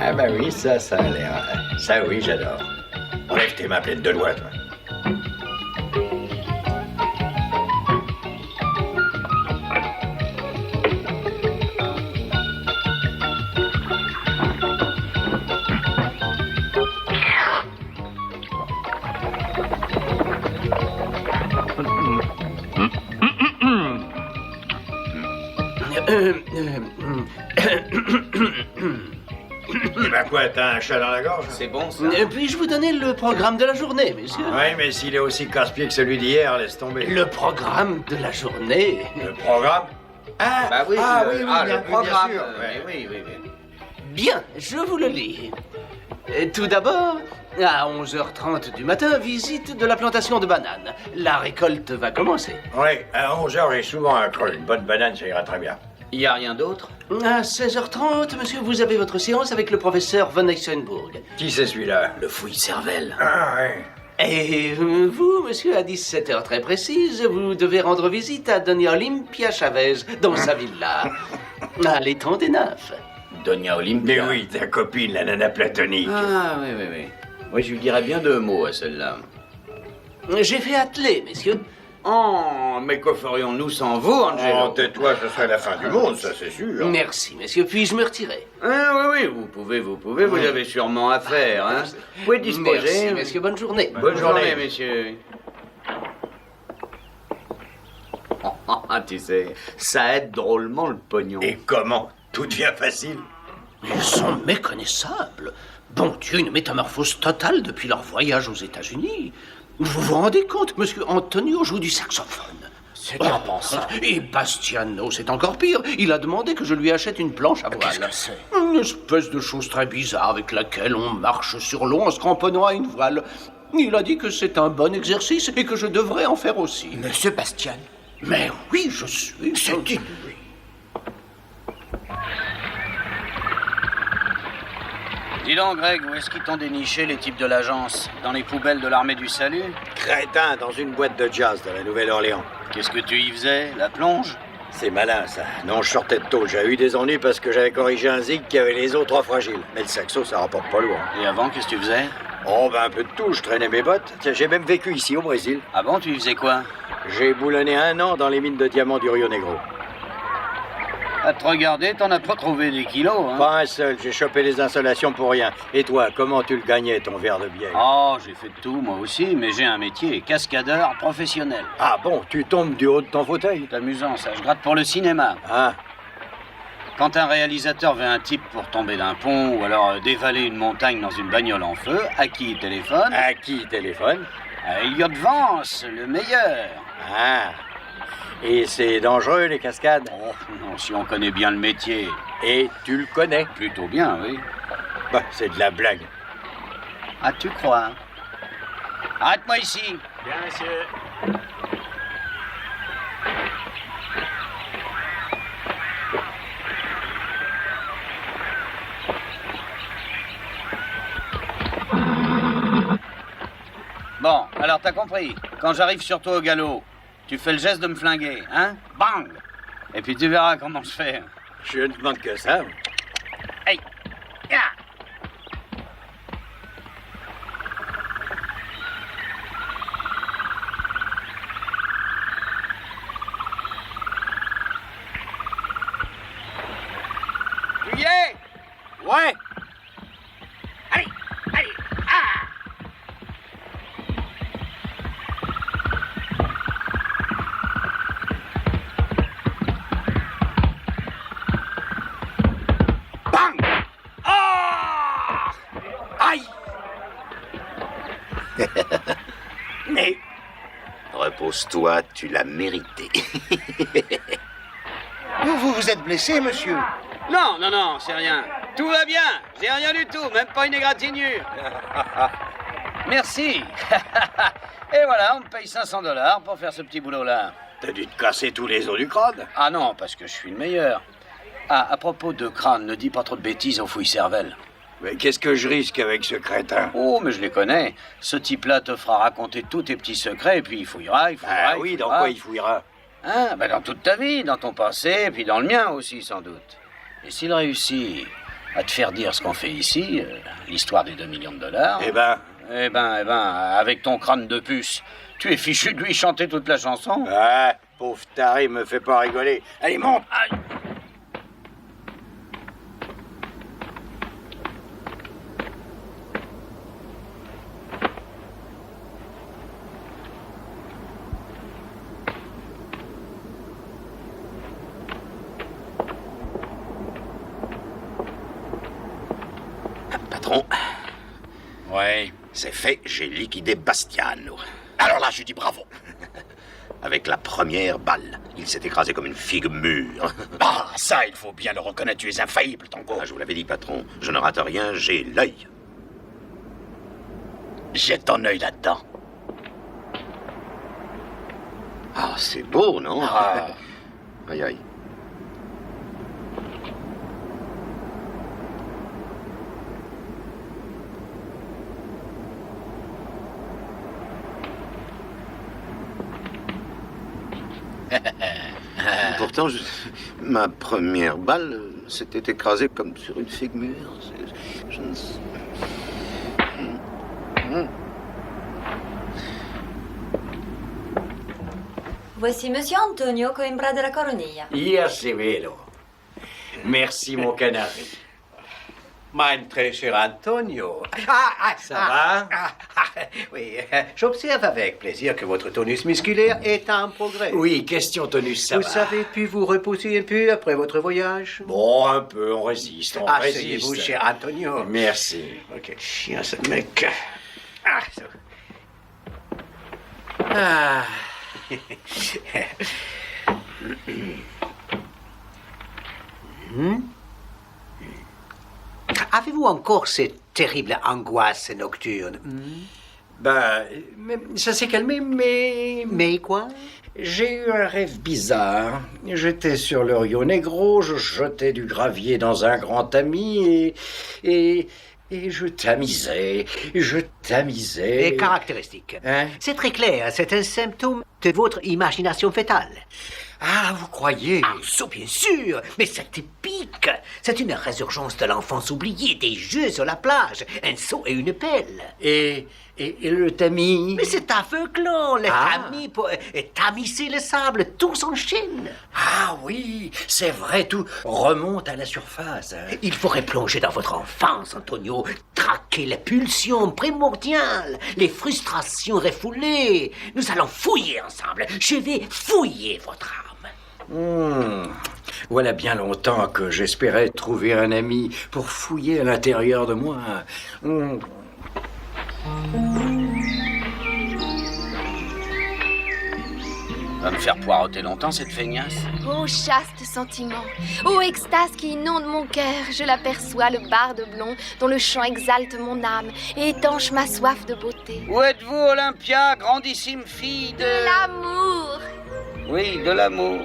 Ah ben oui, ça a l'air... Ça oui, j'adore. Enlève tes mains pleines de doigts, toi. Eh ben quoi, t'as un chat dans la gorge? C'est bon, ça. Puis-je vous donner le programme de la journée, monsieur? Oui, mais s'il est aussi casse-pied que celui d'hier, laisse tomber. Le programme de la journée. Le programme? Ah, Bah oui, le programme. bien sûr. Oui. Bien, je vous le lis. Tout d'abord, à 11h30 du matin, visite de la plantation de bananes. La récolte va commencer. Oui, à 11h, j'ai souvent un creux. Une bonne banane, ça ira très bien. Il n'y a rien d'autre? À 16h30, monsieur, vous avez votre séance avec le professeur Von Eisenburg. Qui c'est celui-là? Le fouille-cervelle. Ah, oui. Et vous, monsieur, à 17h très précise, vous devez rendre visite à Doña Olympia Chavez dans sa villa, à l'étang des Nymphes. Doña Olympia. Mais oui, ta copine, la nana platonique. Ah, oui. Oui, je lui dirais bien 2 mots à celle-là. J'ai fait atteler, messieurs. Oh, mais que ferions-nous sans vous, Angelo? Oh, tais-toi, ce serait la fin du monde, ça c'est sûr. Merci, messieurs. Puis-je me retirer? Ah, oui, vous pouvez, vous avez sûrement affaire, hein? Vous pouvez disposer. Merci, messieurs, bonne journée. Bonne journée, messieurs. Tu sais, ça aide drôlement le pognon. Et comment? Tout devient facile. Ils sont méconnaissables. Bon Dieu, une métamorphose totale depuis leur voyage aux États-Unis. Vous vous rendez compte, monsieur Antonio joue du saxophone. C'est impensable. Et Bastiano, c'est encore pire. Il a demandé que je lui achète une planche à voile. Qu'est-ce que c'est? Une espèce de chose très bizarre avec laquelle on marche sur l'eau en se cramponnant à une voile. Il a dit que c'est un bon exercice et que je devrais en faire aussi. Monsieur Bastian? Mais oui, je suis... C'est inouï. Dis donc, Greg, où est-ce qu'ils t'ont déniché les types de l'agence? Dans les poubelles de l'armée du salut? Crétin, dans une boîte de jazz de la Nouvelle-Orléans. Qu'est-ce que tu y faisais? La plonge? C'est malin, ça. Non, je sortais de tôle. J'ai eu des ennuis parce que j'avais corrigé un zig qui avait les os trop fragiles. Mais le saxo, ça rapporte pas loin. Et avant, qu'est-ce que tu faisais? Oh, ben un peu de tout. Je traînais mes bottes. Tiens, j'ai même vécu ici, au Brésil. Ah bon, tu y faisais quoi? J'ai boulonné 1 an dans les mines de diamants du Rio Negro. À te regarder, t'en as pas trouvé des kilos, hein? Pas un seul. J'ai chopé les installations pour rien. Et toi, comment tu le gagnais, ton verre de bière? Oh, j'ai fait de tout, moi aussi, mais j'ai un métier, cascadeur professionnel. Ah bon, tu tombes du haut de ton fauteuil? C'est amusant, ça. Je gratte pour le cinéma. Ah. Quand un réalisateur veut un type pour tomber d'un pont ou alors dévaler une montagne dans une bagnole en feu, à qui il téléphone? À qui il téléphone? À Elliot Vance, le meilleur. Ah. Et c'est dangereux, les cascades? Oh, non, si on connaît bien le métier. Et tu le connais? Plutôt bien, oui. Bah, c'est de la blague. Ah, tu crois? Arrête-moi ici. Bien, monsieur. Bon, alors t'as compris. Quand j'arrive sur toi au galop, tu fais le geste de me flinguer, hein? Bang! Et puis tu verras comment je fais. Je ne demande que ça. Hey! Ya! Tu y es? Ouais! Allez! Allez! Ah! Bang! Ah! Aïe! Mais repose-toi, tu l'as mérité. Vous vous êtes blessé, monsieur? Non, non, non, c'est rien. Tout va bien. J'ai rien du tout, même pas une égratignure. Merci. Et voilà, on me paye $500 pour faire ce petit boulot-là. T'as dû te casser tous les os du crâne. Ah non, parce que je suis le meilleur. Ah, à propos de crâne, ne dis pas trop de bêtises aux fouilles cervelles. Mais qu'est-ce que je risque avec ce crétin? Oh, mais je les connais. Ce type-là te fera raconter tous tes petits secrets, et puis il fouillera, il fouillera. Ah oui, dans quoi il fouillera? Ah, ben dans toute ta vie, dans ton passé, et puis dans le mien aussi, sans doute. Et s'il réussit à te faire dire ce qu'on fait ici, l'histoire des $2 millions... Eh ben... Eh ben, avec ton crâne de puce, tu es fichu de lui chanter toute la chanson. Ah, pauvre taré, me fais pas rigoler. Allez, monte! Aïe. Patron, Ouais. c'est fait, j'ai liquidé Bastiano. Alors là, je dis bravo. Avec la première balle, il s'est écrasé comme une figue mûre. Ah, ça, il faut bien le reconnaître, tu es infaillible, Tango. Ah, je vous l'avais dit, patron, je ne rate rien, j'ai l'œil. J'ai ton œil là-dedans. Ah, c'est beau, non? Ah. Aïe, aïe. Pourtant, ma première balle s'était écrasée comme sur une figue mûre. Je ne sais... Voici Monsieur Antonio Coimbra de la Coronilla. Ya c'est vero. Merci, mon canari. Mein très cher Antonio. Ça va? Oui, j'observe avec plaisir que votre tonus musculaire est en progrès. Oui, question tonus, ça va. Vous avez pu vous reposer un peu après votre voyage? Bon, un peu, on résiste, on résiste. Asseyez-vous, cher Antonio. Merci. Oh, quel chien, ce mec. Ah, ça... Ah. Avez-vous encore cette terrible angoisse nocturne? Ben, ça s'est calmé, mais... Mais quoi? J'ai eu un rêve bizarre. J'étais sur le Rio Negro, je jetais du gravier dans un grand tamis et je tamisais, Les caractéristiques. Hein? C'est très clair, c'est un symptôme de votre imagination fétale. Ah, vous croyez? Ah, ça, bien sûr, mais c'est typique. C'est une résurgence de l'enfance oubliée, des jeux sur la plage, un seau et une pelle. Et le tamis? Mais c'est aveuglant, le tamis pour tamiser le sable, tout s'enchaîne. Ah oui, c'est vrai, tout remonte à la surface. Hein. Il faudrait plonger dans votre enfance, Antonio, traquer les pulsions primordiales, les frustrations refoulées. Nous allons fouiller ensemble. Je vais fouiller votre âme. Voilà bien longtemps que j'espérais trouver un ami pour fouiller à l'intérieur de moi. Va me faire poireauter longtemps, cette feignasse. Ô chaste sentiment, ô extase qui inonde mon cœur, je l'aperçois, le barde blond, dont le chant exalte mon âme et étanche ma soif de beauté. Où êtes-vous, Olympia, grandissime fille de... De l'amour! Oui, de l'amour.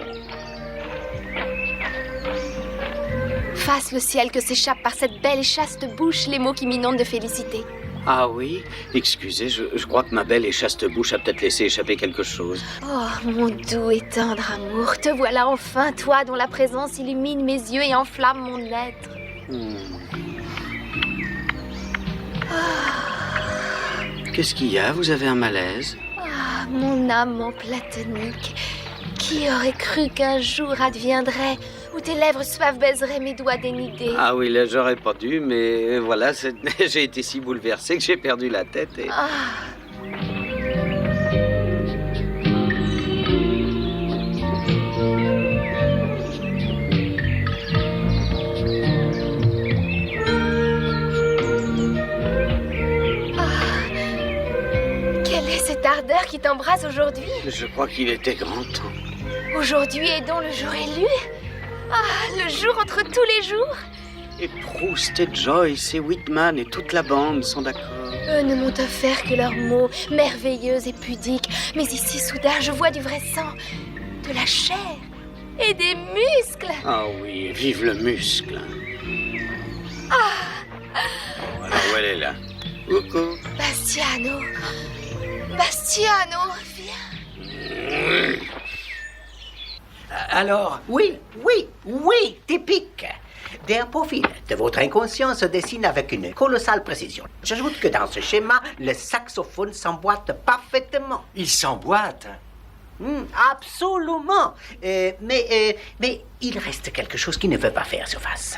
Fasse le ciel que s'échappent par cette belle et chaste bouche les mots qui m'inondent de félicité. Ah oui? Excusez, je crois que ma belle et chaste bouche a peut-être laissé échapper quelque chose. Oh, mon doux et tendre amour, te voilà enfin, toi dont la présence illumine mes yeux et enflamme mon être. Qu'est-ce qu'il y a? Vous avez un malaise? Ah, mon amant platonique, qui aurait cru qu'un jour adviendrait où tes lèvres suaves baiseraient mes doigts dénudés? Ah oui, là, j'aurais pas dû, mais voilà, j'ai été si bouleversé que j'ai perdu la tête et... Ah. Quelle est cette ardeur qui t'embrase aujourd'hui? Je crois qu'il était grand temps. Aujourd'hui est donc le jour élu? Ah, le jour entre tous les jours? Et Proust et Joyce et Whitman et toute la bande sont d'accord. Eux ne m'ont offert que leurs mots, merveilleux et pudiques. Mais ici, soudain, je vois du vrai sang, de la chair et des muscles. Ah oui, vive le muscle. Ah, Voilà où elle est là. Coucou. Bastiano. Bastiano, viens. Alors, oui, typique. Des profils de votre inconscient se dessinent avec une colossale précision. J'ajoute que dans ce schéma, le saxophone s'emboîte parfaitement. Il s'emboîte? Absolument. Mais il reste quelque chose qui ne veut pas faire surface.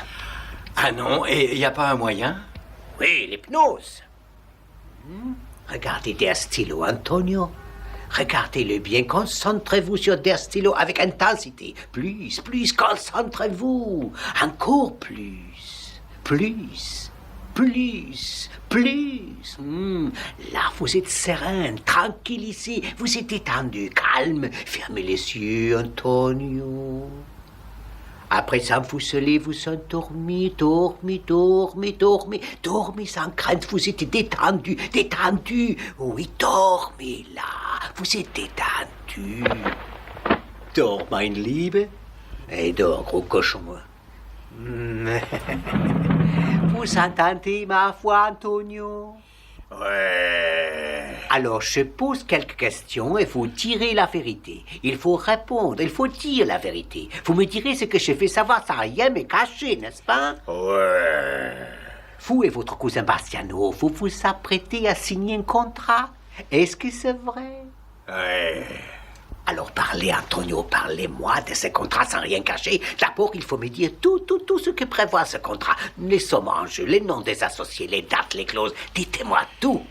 Ah non, et il n'y a pas un moyen? Oui, l'hypnose. Regardez Der Stylo, Antonio. Regardez-le bien, concentrez-vous sur Der Stylo avec intensité. Plus, concentrez-vous. Encore plus. Là, vous êtes serein, tranquille ici. Vous êtes étendu, calme. Fermez les yeux, Antonio. Après ça, vous allez vous endormir, dormez sans crainte, vous êtes détendu. Oui, dormez là, vous êtes détendu. Dors, mein Liebe. Et dors, gros cochon. Vous entendez ma voix, Antonio? Ouais. Alors, je pose quelques questions et vous direz la vérité. Il faut répondre, il faut dire la vérité. Vous me direz ce que je vais savoir sans rien me cacher, n'est-ce pas? Ouais. Vous et votre cousin Bastiano, vous vous apprêtez à signer un contrat. Est-ce que c'est vrai? Ouais. Alors parlez, Antonio, parlez-moi de ce contrat sans rien cacher. D'abord, il faut me dire tout ce que prévoit ce contrat. Les sommes en jeu, les noms des associés, les dates, les clauses. Dites-moi tout.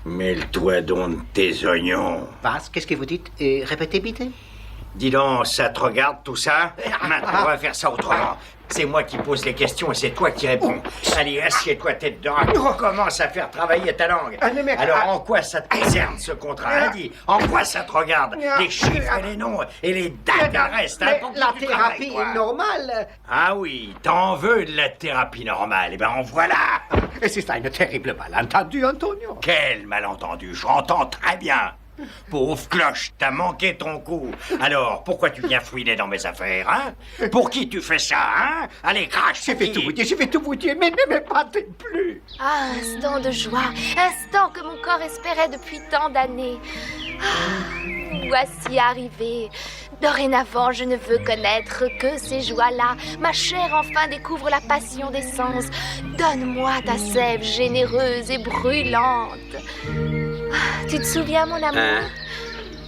Mêle-toi donc de tes oignons. Qu'est-ce que vous dites? Répétez vite. Dis donc, ça te regarde tout ça? Maintenant, on va faire ça autrement. C'est moi qui pose les questions et c'est toi qui réponds. Allez, assieds-toi tête de rat. Commence à faire travailler ta langue. Alors, en quoi ça te concerne, ce contrat? Hein, dis, en quoi ça te regarde? Les chiffres et les noms et les dates et le reste. Hein, pour La que tu thérapie travailles, quoi. est normale. Ah oui, t'en veux de la thérapie normale. Eh ben, en voilà. Et c'est ça, une terrible malentendu, Antonio. Quel malentendu, j'entends très bien. Pauvre cloche, t'as manqué ton coup. Alors, pourquoi tu viens fouiner dans mes affaires, hein? Pour qui tu fais ça, hein? Allez, crache. Je vais tout vous dire, mais battez plus. Ah, instant de joie, instant que mon corps espérait depuis tant d'années. Ah, voici arrivé. Dorénavant, je ne veux connaître que ces joies-là. Ma chair enfin découvre la passion des sens. Donne-moi ta sève généreuse et brûlante. Ah, tu te souviens, mon amour?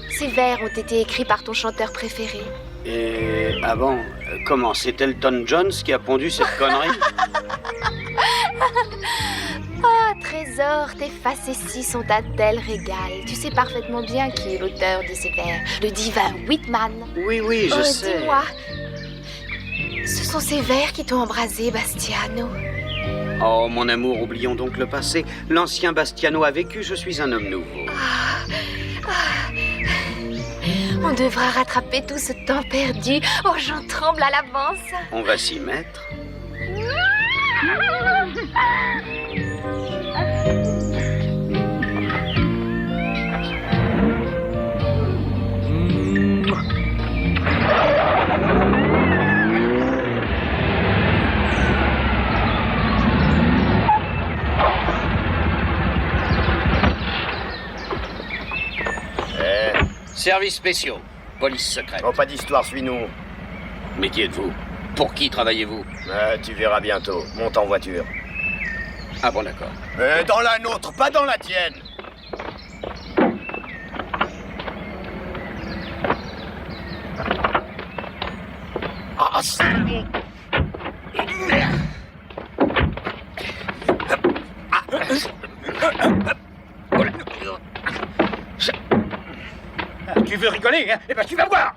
Ces vers ont été écrits par ton chanteur préféré. Ah bon? Comment? C'est Elton John qui a pondu cette connerie? Ah, trésor, tes facéties sont un tel régal. Tu sais parfaitement bien qui est l'auteur de ces vers. Le divin Whitman. Oui, je sais. Dis-moi, ce sont ces vers qui t'ont embrasé, Bastiano. Oh, mon amour, oublions donc le passé. L'ancien Bastiano a vécu, je suis un homme nouveau. On devra rattraper tout ce temps perdu. Oh, j'en tremble à l'avance. On va s'y mettre. Services spéciaux. Police secrète. Oh, pas d'histoire, suis-nous. Mais qui êtes-vous? Pour qui travaillez-vous? Tu verras bientôt. Monte en voiture. Ah bon, d'accord. Dans la nôtre, pas dans la tienne. Ah, salaud! Tu veux rigoler, hein? Eh ben, tu vas voir!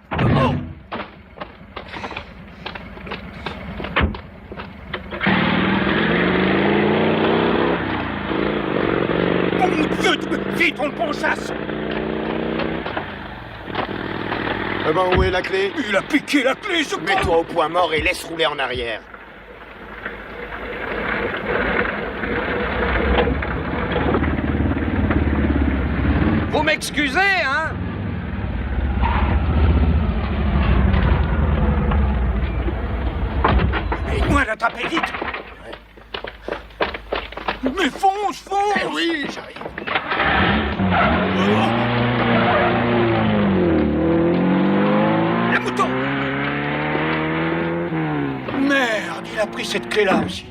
Bon Dieu, vite, on le pensasse! Eh ben, où est la clé? Il a piqué la clé, ce con! Mets-toi au point mort et laisse rouler en arrière. Vous m'excusez, hein? Aide-moi à l'attraper vite! Mais fonce, fonce! Eh oui, j'arrive. La moto! Merde, il a pris cette clé-là aussi.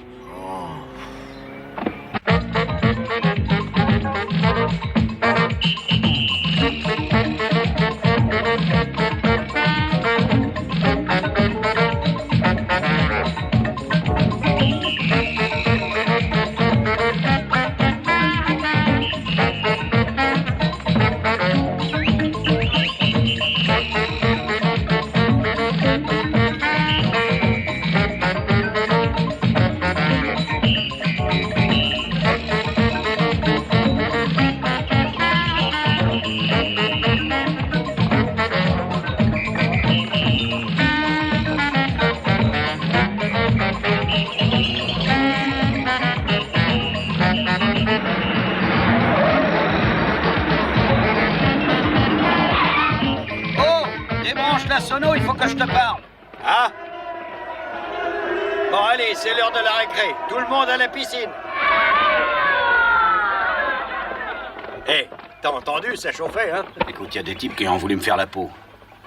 La sono, il faut que je te parle. Ah? Bon, allez, c'est l'heure de la récré. Tout le monde à la piscine. Hé, t'as entendu, ça chauffait, hein? Écoute, il y a des types qui ont voulu me faire la peau.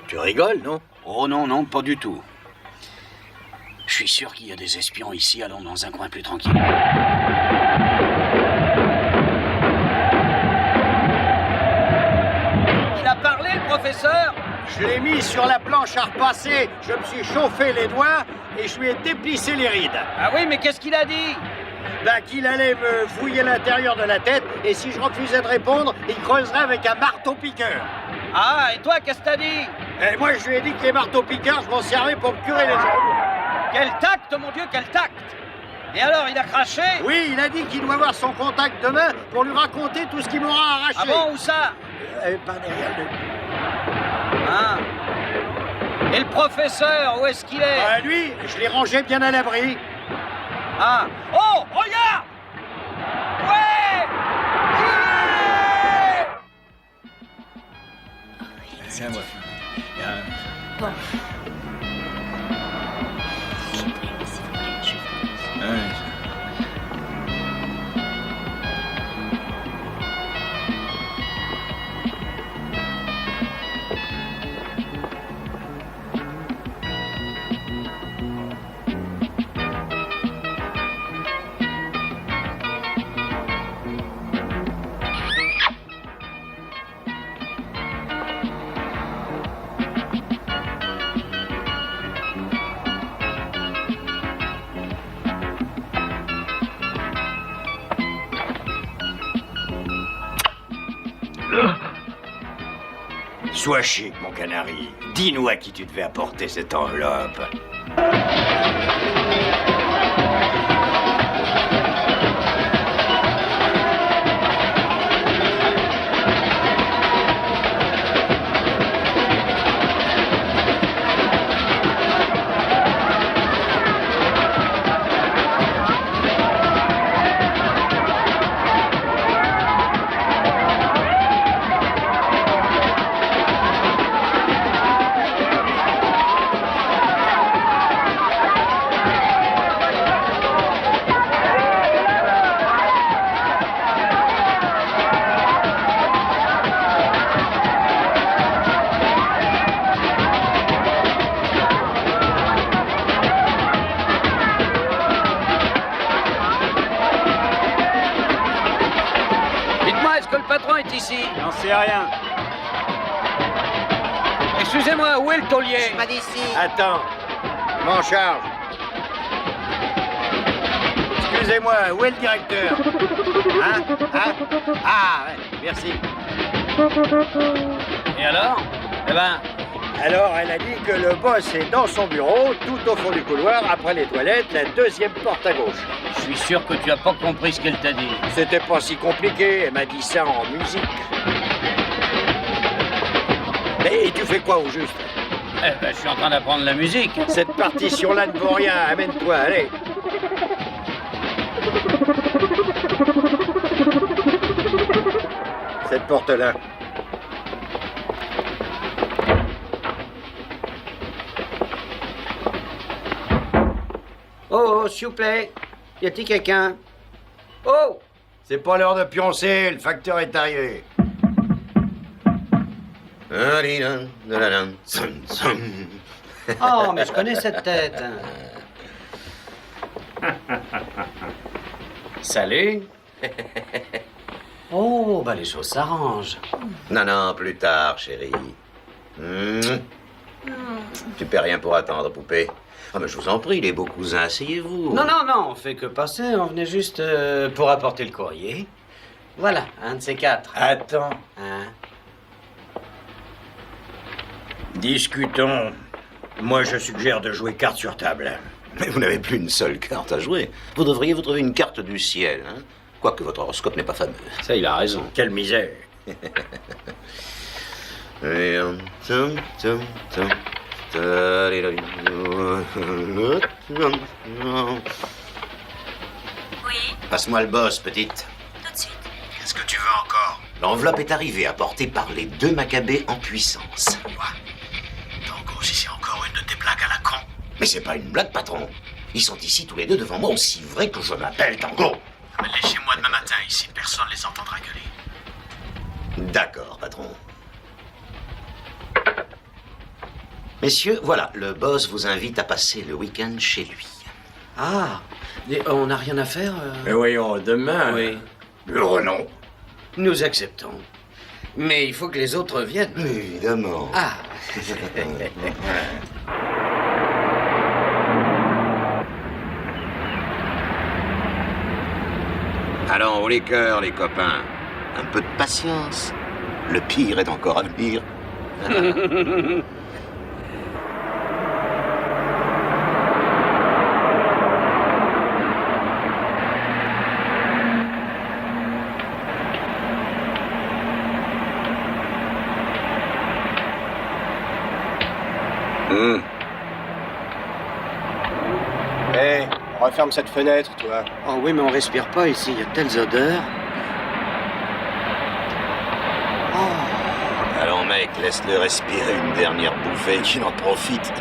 Tu rigoles, non? Oh non, non, pas du tout. Je suis sûr qu'il y a des espions ici, allons dans un coin plus tranquille. Il a parlé, le professeur? Je l'ai mis sur la planche à repasser, je me suis chauffé les doigts et je lui ai déplissé les rides. Ah oui, mais qu'est-ce qu'il a dit? Ben, qu'il allait me fouiller l'intérieur de la tête et si je refusais de répondre, il creuserait avec un marteau-piqueur. Ah, et toi, qu'est-ce que t'as dit? Et moi, je lui ai dit que les marteaux-piqueurs, je m'en servais pour me curer les jambes. Quel tact, mon Dieu, quel tact! Et alors, il a craché? Oui, il a dit qu'il doit voir son contact demain pour lui raconter tout ce qu'il m'aura arraché. Ah bon, où ça? Par derrière le... Ah. Et le professeur, où est-ce qu'il est? Lui, je l'ai rangé bien à l'abri. Ah. Oh, regarde! Ouais! Viens, moi. Bon. Sois chic, mon canari. Dis-nous à qui tu devais apporter cette enveloppe. c'est rien. Excusez-moi, où est le taulier? Pas d'ici. Attends, m'en charge. Excusez-moi, où est le directeur? Hein? Ah, ouais, merci. Et alors? Eh ben, Alors, elle a dit que le boss est dans son bureau, tout au fond du couloir, après les toilettes, la deuxième porte à gauche. je suis sûr que tu as pas compris ce qu'elle t'a dit. C'était pas si compliqué, elle m'a dit ça en musique. Et tu fais quoi au juste? Eh ben, je suis en train d'apprendre la musique. Cette partition-là ne vaut rien, amène-toi, allez. Cette porte-là. Oh, s'il vous plaît. Y a-t-il quelqu'un? Oh! C'est pas l'heure de pioncer, le facteur est arrivé. Oh, mais je connais cette tête. Salut. Oh, bah les choses s'arrangent. Non, plus tard, chérie. Tu paies rien pour attendre, poupée. Ah, mais je vous en prie, les beaux cousins, asseyez-vous. Non, on fait que passer, on venait juste pour apporter le courrier. Voilà, un de ces quatre. Attends. Hein? Discutons. Moi, je suggère de jouer carte sur table. Mais vous n'avez plus une seule carte à jouer. Vous devriez vous trouver une carte du ciel, hein. Quoique votre horoscope n'est pas fameux. Ça, il a raison. Quelle misère. Oui, Passe-moi le boss, petite. tout de suite. Qu'est-ce que tu veux encore? L'enveloppe est arrivée, apportée par les deux Maccabées en puissance. Quoi? Tango, si c'est encore une de tes blagues à la con. Mais c'est pas une blague, patron. Ils sont ici tous les deux devant moi, aussi vrai que je m'appelle Tango. Mais laissez-moi demain matin ici, personne ne les entendra gueuler. D'accord, patron. Messieurs, voilà, le boss vous invite à passer le week-end chez lui. Ah, on n'a rien à faire Mais voyons, demain. Oui. Oh non. Nous acceptons. Mais il faut que les autres viennent. Évidemment. Ah. Allons, au liqueur, les copains. Un peu de patience. Le pire est encore à venir. Hé, referme cette fenêtre, toi. Oh oui, mais on respire pas ici, il y a telles odeurs. Allons, mec, laisse-le respirer une dernière bouffée, qu'il en profite.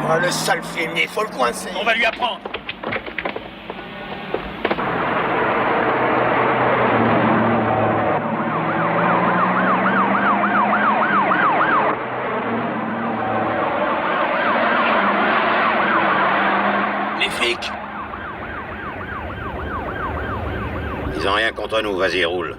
Oh, le sale fumier, faut le coincer. On va lui apprendre. Les flics. Ils ont rien contre nous, vas-y, roule.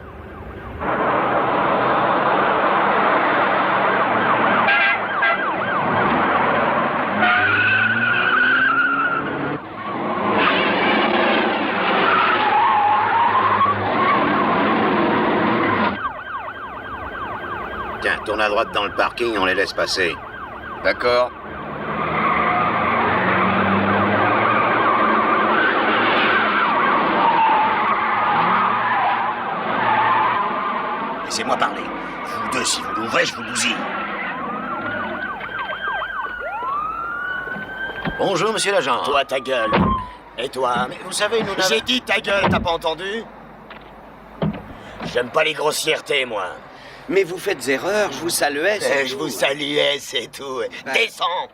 Tiens, tourne à droite dans le parking, on les laisse passer. D'accord. Laissez-moi parler. Vous deux, si vous l'ouvrez, je vous bousille. Bonjour, monsieur l'agent. Toi, ta gueule. Et toi? Mais vous savez, nous n'avons... J'ai dit ta gueule, t'as pas entendu? J'aime pas les grossièretés, moi. Mais vous faites erreur, je vous saluais. c'est Je tout. vous saluais, c'est tout. Descends.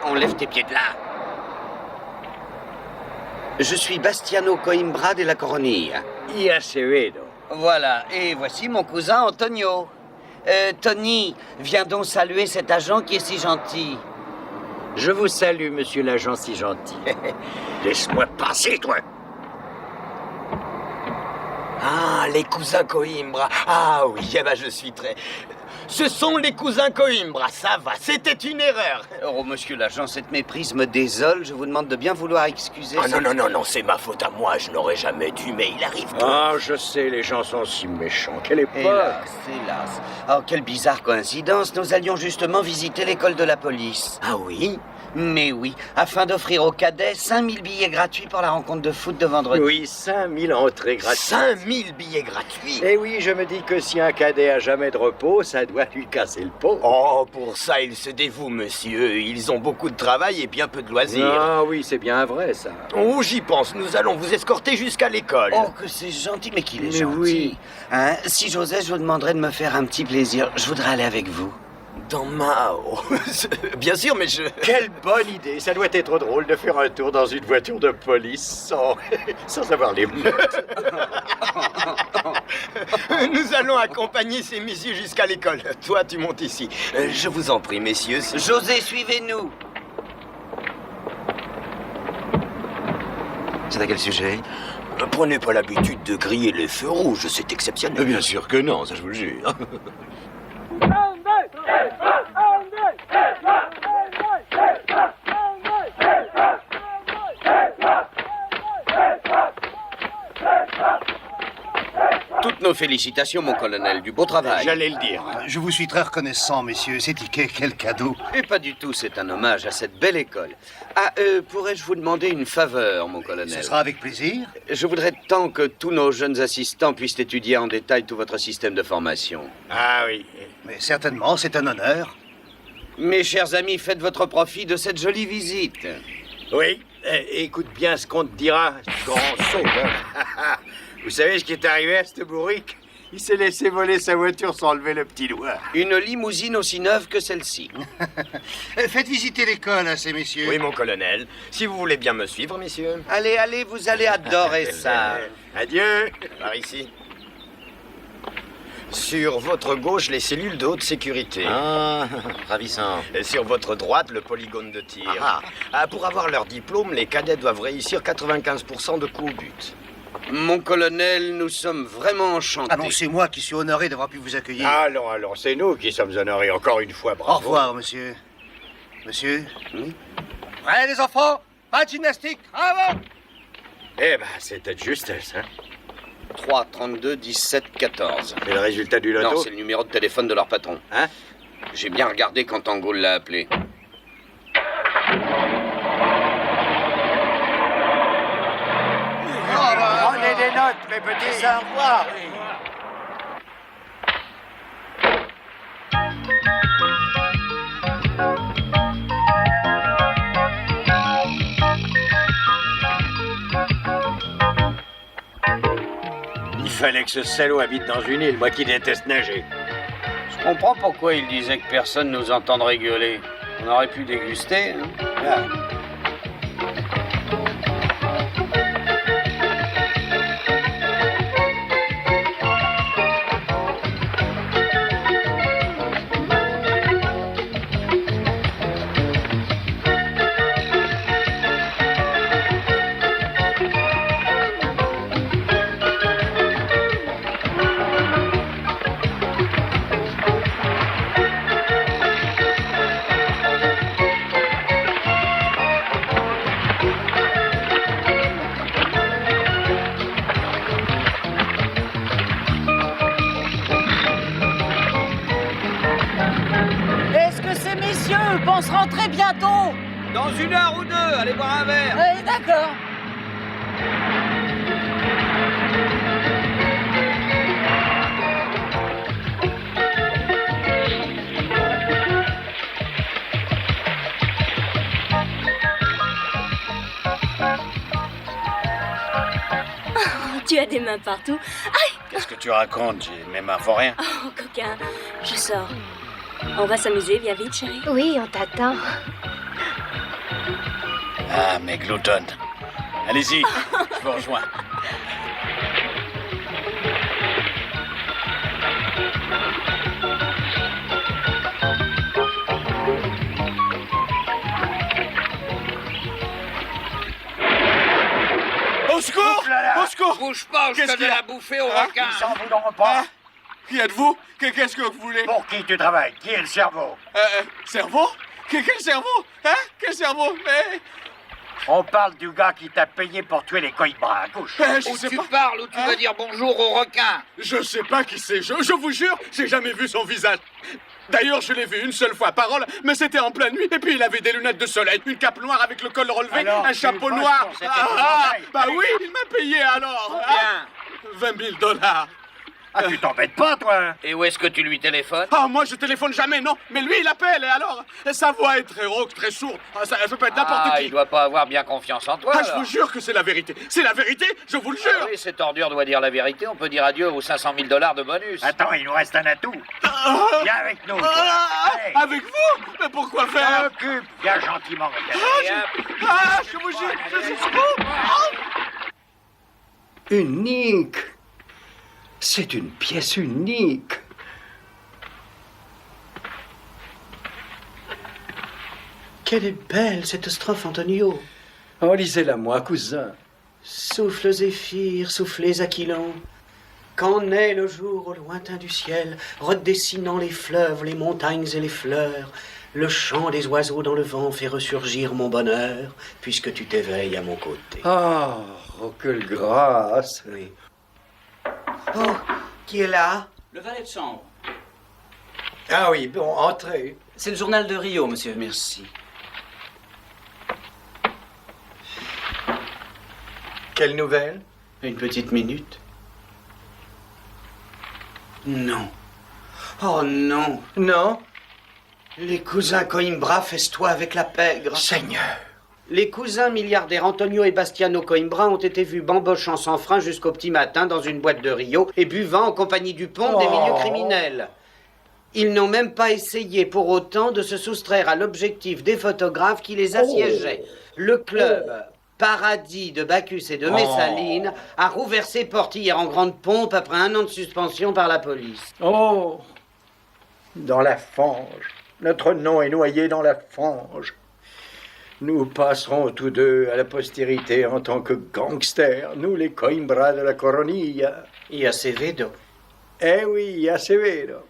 Enlève tes pieds de là. Je suis Bastiano Coimbra della Coronia. Y acevedo. Voilà, et voici mon cousin Antonio. Tony, viens donc saluer cet agent qui est si gentil. Je vous salue, monsieur l'agent si gentil. Laisse-moi passer, toi. Ah, les cousins Coimbra. Ah oui, eh ben, je suis très... Ce sont les cousins Coimbra, ça va, c'était une erreur. Oh, monsieur l'agent, cette méprise me désole. Je vous demande de bien vouloir excuser. Ah non, c'est ma faute à moi, je n'aurais jamais dû, mais il arrive que... Ah, je sais, les gens sont si méchants. Quelle époque! Hélas. Oh, quelle bizarre coïncidence. Nous allions justement visiter l'école de la police. Ah oui? Mais oui, afin d'offrir aux cadets 5000 billets gratuits pour la rencontre de foot de vendredi. Oui, 5000 entrées gratuites. 5000 billets gratuits? Eh oui, je me dis que si un cadet a jamais de repos, ça doit lui casser le pot. Oh, pour ça, ils se dévouent, monsieur. Ils ont beaucoup de travail et bien peu de loisirs. Ah oui, c'est bien vrai, ça. Oh, j'y pense. Nous allons vous escorter jusqu'à l'école. Oh, que c'est gentil, mais qu'il est Mais gentil. oui. Hein, si j'osais, je vous demanderais de me faire un petit plaisir. Je voudrais aller avec vous. Dans Mao. Bien sûr, mais je... Quelle bonne idée. Ça doit être drôle de faire un tour dans une voiture de police sans avoir les meutes. Nous allons accompagner ces messieurs jusqu'à l'école. Toi, tu montes ici. Je vous en prie, messieurs. José, suivez-nous. C'est à quel sujet? Prenez pas l'habitude de griller les feux rouges, c'est exceptionnel. Bien sûr que non, ça je vous le jure. Toutes nos félicitations, mon colonel, du beau travail. J'allais le dire. Je vous suis très reconnaissant, messieurs. Ces tickets, quel cadeau. Et pas du tout, c'est un hommage à cette belle école. Ah, pourrais-je vous demander une faveur, mon colonel? Ce sera avec plaisir. Je voudrais tant que tous nos jeunes assistants puissent étudier en détail tout votre système de formation. Ah oui. Mais certainement, c'est un honneur. Mes chers amis, faites votre profit de cette jolie visite. Oui, écoute bien ce qu'on te dira, grand saut. Hein. Vous savez ce qui est arrivé à ce bourrique? Il s'est laissé voler sa voiture sans lever le petit doigt. Une limousine aussi neuve que celle-ci. Faites visiter l'école à ces messieurs. Oui, mon colonel. Si vous voulez bien me suivre, messieurs. Allez, allez, vous allez adorer ça. Adieu. Par ici. Sur votre gauche, les cellules de haute sécurité. Ah, ravissant. Et sur votre droite, le polygone de tir. Pour avoir leur diplôme, les cadets doivent réussir 95% de coups au but. Mon colonel, nous sommes vraiment enchantés. Ah non, c'est moi qui suis honoré d'avoir pu vous accueillir. Allons, c'est nous qui sommes honorés encore une fois. Bravo. Au revoir, monsieur. Monsieur? Oui? Prêts, les enfants? Pas de gymnastique, bravo! Eh ben, c'était de justesse, hein. 3, 32, 17, 14. Et le résultat du loto? Non, c'est le numéro de téléphone de leur patron. Hein? J'ai bien regardé quand Tango l'a appelé. Prenez des notes, mes petits savoirs. Il fallait que ce salaud habite dans une île, moi qui déteste nager. Je comprends pourquoi il disait que personne nous entendrait gueuler. On aurait pu déguster, hein? Est-ce que ces messieurs pensent rentrer bientôt? Dans 1 heure ou 2, allez boire un verre. D'accord. Tu as des mains partout. Aïe! Qu'est-ce que tu racontes? J'ai mes mains font rien. Oh, coquin, je sors. On va s'amuser, viens vite, chérie. Oui, on t'attend. Ah, mes gloutonnes. Allez-y, je vous rejoins. secours! Au secours! Bouge pas, je te donne à bouffer au Hein? requin. Ils s'en voudront pas. Qui êtes-vous? Qu'est-ce que vous voulez? Pour qui tu travailles? Qui est le cerveau? Cerveau? Quel cerveau? Hein? Quel cerveau? Mais... On parle du gars qui t'a payé pour tuer les coïbras à gauche. Où tu parles, où tu veux dire bonjour au requin. Je sais pas qui c'est, je vous jure, j'ai jamais vu son visage. D'ailleurs, je l'ai vu une seule fois, parole, mais c'était en pleine nuit, et puis il avait des lunettes de soleil, une cape noire avec le col relevé, Alors, un tu chapeau bosses noir. pour cet épouvantail. Bah oui, il m'a payé alors. Combien? 20 000 $. Ah, tu t'embêtes pas, toi? Et où est-ce que tu lui téléphones? Ah, moi je téléphone jamais, non. Mais lui, il appelle, et alors? Sa voix est très rauque, très sourde. Ça peut être n'importe qui. Il doit pas avoir bien confiance en toi. Ah, je vous jure que c'est la vérité. C'est la vérité, je vous le jure. Ah oui, cette ordure doit dire la vérité. On peut dire adieu aux 500 000 $ de bonus. Attends, il nous reste un atout. Viens avec nous. Avec vous? Mais pourquoi faire? Occupe. Viens gentiment. Je vous jure, je suis fou. Unique. C'est une pièce unique. Quelle est belle cette strophe, Antonio. Oh, lisez-la moi, cousin. Souffle Zéphyr, soufflez Aquilon. Quand naît le jour au lointain du ciel, redessinant les fleuves, les montagnes et les fleurs, le chant des oiseaux dans le vent fait ressurgir mon bonheur, puisque tu t'éveilles à mon côté. Oh, quelle grâce. Oui. Oh, qui est là? Le valet de chambre. Ah oui, bon, entrez. C'est le journal de Rio, monsieur. Merci. Quelle nouvelle? Une petite minute. Non. Oh non. Non? Les cousins Coimbra festoient avec la pègre. Seigneur. Les cousins milliardaires Antonio et Bastiano Coimbra ont été vus bambochant sans frein jusqu'au petit matin dans une boîte de Rio et buvant en compagnie du pont des milieux criminels. Ils n'ont même pas essayé pour autant de se soustraire à l'objectif des photographes qui les assiégeaient. Le club Paradis de Bacchus et de Messaline a rouvert ses portes hier en grande pompe après 1 an de suspension par la police. Oh, dans la fange. Notre nom est noyé dans la fange. Nous passerons tous deux à la postérité en tant que gangsters, nous les Coimbra de la Coronilla. Et Acevedo. Eh oui, Acevedo.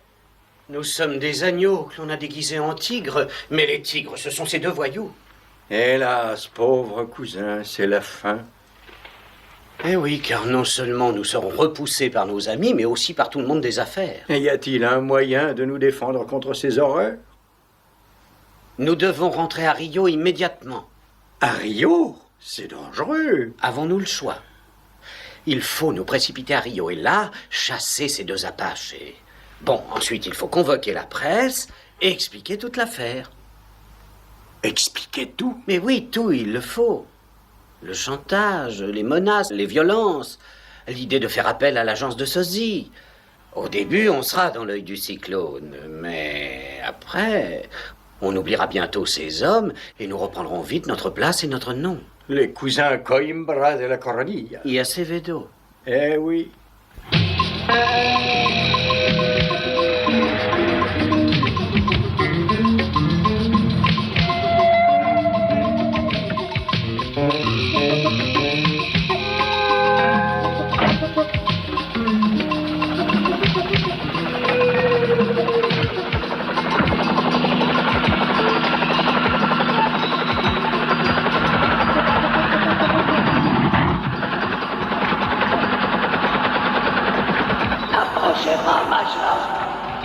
Nous sommes des agneaux que l'on a déguisés en tigres, mais les tigres, ce sont ces 2 voyous. Hélas, pauvre cousin, c'est la fin. Eh oui, car non seulement nous serons repoussés par nos amis, mais aussi par tout le monde des affaires. Et y a-t-il un moyen de nous défendre contre ces horreurs? Nous devons rentrer à Rio immédiatement. À Rio? C'est dangereux. Avons-nous le choix? Il faut nous précipiter à Rio et là, chasser ces 2 apaches. Bon, ensuite, il faut convoquer la presse et expliquer toute l'affaire. Expliquer tout? Mais oui, tout, il le faut. Le chantage, les menaces, les violences, l'idée de faire appel à l'agence de sosie. Au début, on sera dans l'œil du cyclone, mais après, on oubliera bientôt ces hommes et nous reprendrons vite notre place et notre nom. Les cousins Coimbra de la Coronilla. Et Acevedo. Eh oui.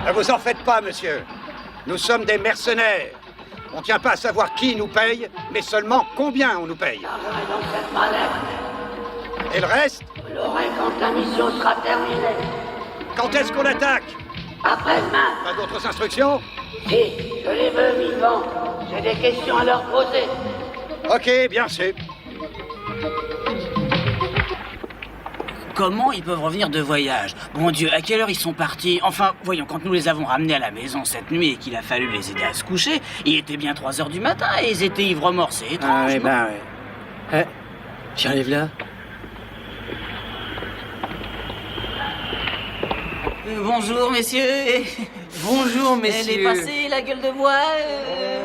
Ne vous en faites pas, monsieur. Nous sommes des mercenaires. On ne tient pas à savoir qui nous paye, mais seulement combien on nous paye. Et le reste? Vous l'aurez quand la mission sera terminée. Quand est-ce qu'on attaque? Après-demain. Pas d'autres instructions? Si, je les veux vivants. J'ai des questions à leur poser. Ok, bien sûr. Comment ils peuvent revenir de voyage? Bon Dieu, à quelle heure ils sont partis? Enfin, voyons, quand nous les avons ramenés à la maison cette nuit et qu'il a fallu les aider à se coucher, il était bien 3 heures du matin et ils étaient ivres morts, c'est étrange. Ah oui, non? ben oui. J'arrive là. Bonjour, messieurs. Bonjour, Elle est messieurs. passée, la gueule de bois.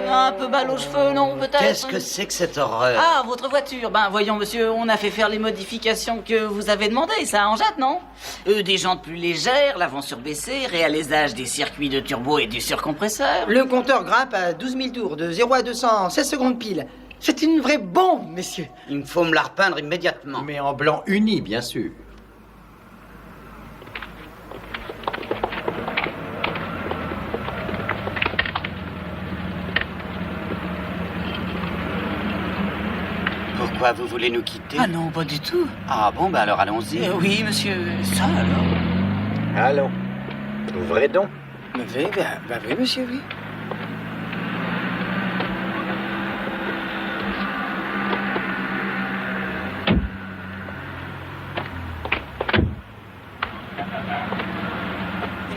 Un peu balle aux cheveux, non, peut-être? Qu'est-ce que c'est que cette horreur? Ah, votre voiture. Ben, voyons, monsieur, on a fait faire les modifications que vous avez demandées. Ça en jette, non? Des jantes plus légères, l'avant surbaissé, réalisage des circuits de turbo et du surcompresseur. Le compteur grimpe à 12 000 tours, de 0 à 200 en 16 secondes pile. C'est une vraie bombe, messieurs. Il me faut me la repeindre immédiatement. Mais en blanc uni, bien sûr. Pourquoi vous voulez nous quitter? Ah non, pas du tout. Ah bon, ben alors allons-y. Oui, monsieur, ça alors. Allons. Ouvrez donc. Oui, oui, monsieur, oui.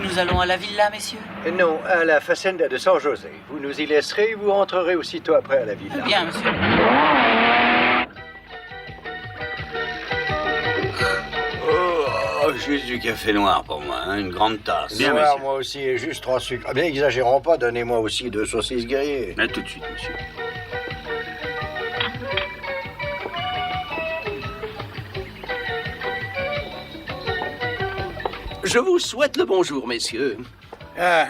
Nous allons à la villa, messieurs? Non, à la Facenda de San José. Vous nous y laisserez, vous rentrerez aussitôt après à la villa. Bien, monsieur. Oh, juste du café noir pour moi, hein, une grande tasse. Bien, noir, moi aussi, et juste 3 sucres. Ah, bien, exagérons pas, donnez-moi aussi 2 saucisses grillées. Mais tout de suite, monsieur. Je vous souhaite le bonjour, messieurs. Ah,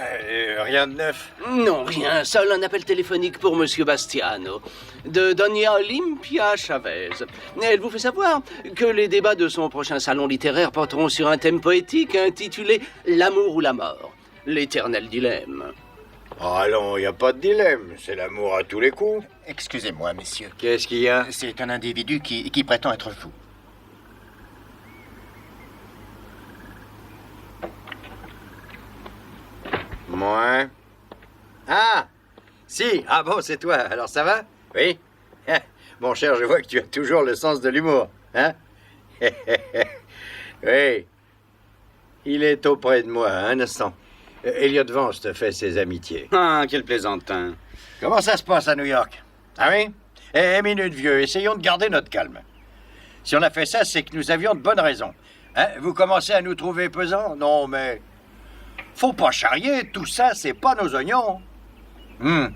rien de neuf? Non, rien. Seul un appel téléphonique pour Monsieur Bastiano, de Doña Olympia Chavez. Elle vous fait savoir que les débats de son prochain salon littéraire porteront sur un thème poétique intitulé « L'amour ou la mort ». L'éternel dilemme. Ah non, il n'y a pas de dilemme. C'est l'amour à tous les coups. Excusez-moi, messieurs. Qu'est-ce qu'il y a? C'est un individu qui prétend être fou. Moi? Ah! Si! Ah bon, c'est toi. Alors ça va? Oui? Mon cher, je vois que tu as toujours le sens de l'humour. Hein? Oui. Il est auprès de moi, un instant. Elliot Vance te fait ses amitiés. Ah, quel plaisantin. Comment ça se passe à New York? Ah oui? Minute, vieux, essayons de garder notre calme. Si on a fait ça, c'est que nous avions de bonnes raisons. Hein? Vous commencez à nous trouver pesants? Non, mais... Faut pas charrier, tout ça, c'est pas nos oignons. Mais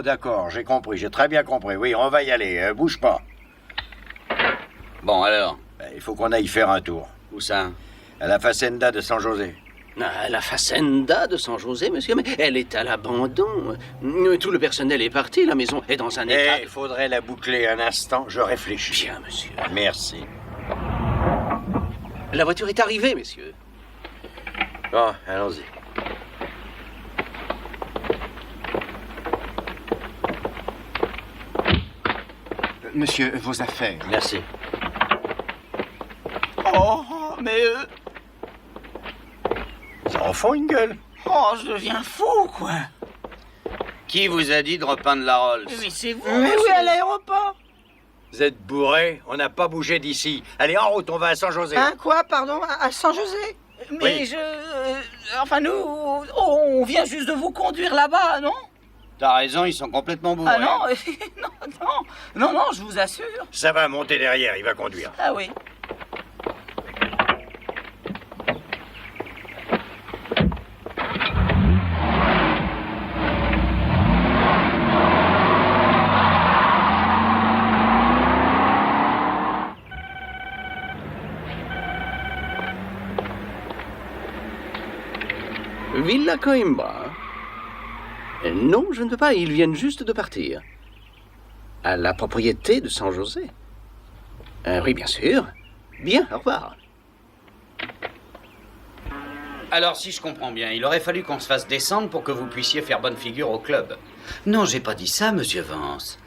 d'accord, j'ai compris, j'ai très bien compris. Oui, on va y aller, bouge pas. Bon, alors? Il faut qu'on aille faire un tour. Où ça? À la Facenda de San José. Ah, la Facenda de San José, monsieur, mais elle est à l'abandon. Tout le personnel est parti, la maison est dans un état... Il faudrait la boucler un instant, je réfléchis. Bien, monsieur. Merci. La voiture est arrivée, messieurs. Bon, allons-y. Monsieur, vos affaires. Merci. Oh, mais Ça en font une gueule. Oh, je deviens fou, quoi. Qui vous a dit de repeindre la Rolls? Oui, c'est vous. Mais oui, à l'aéroport. Vous êtes bourrés, on n'a pas bougé d'ici. Allez, en route, on va à San José. Hein, quoi, pardon, à San José? Mais Oui. enfin, nous, on vient juste de vous conduire là-bas, non? T'as raison, ils sont complètement bourrés. Ah non, non, je vous assure. Ça va monter derrière, il va conduire. Ah oui. Villa Coimbra. Non, je ne peux pas, ils viennent juste de partir. À la propriété de San José. Oui, bien sûr. Bien, au revoir. Alors, si je comprends bien, il aurait fallu qu'on se fasse descendre pour que vous puissiez faire bonne figure au club. Non, j'ai pas dit ça, monsieur Vance.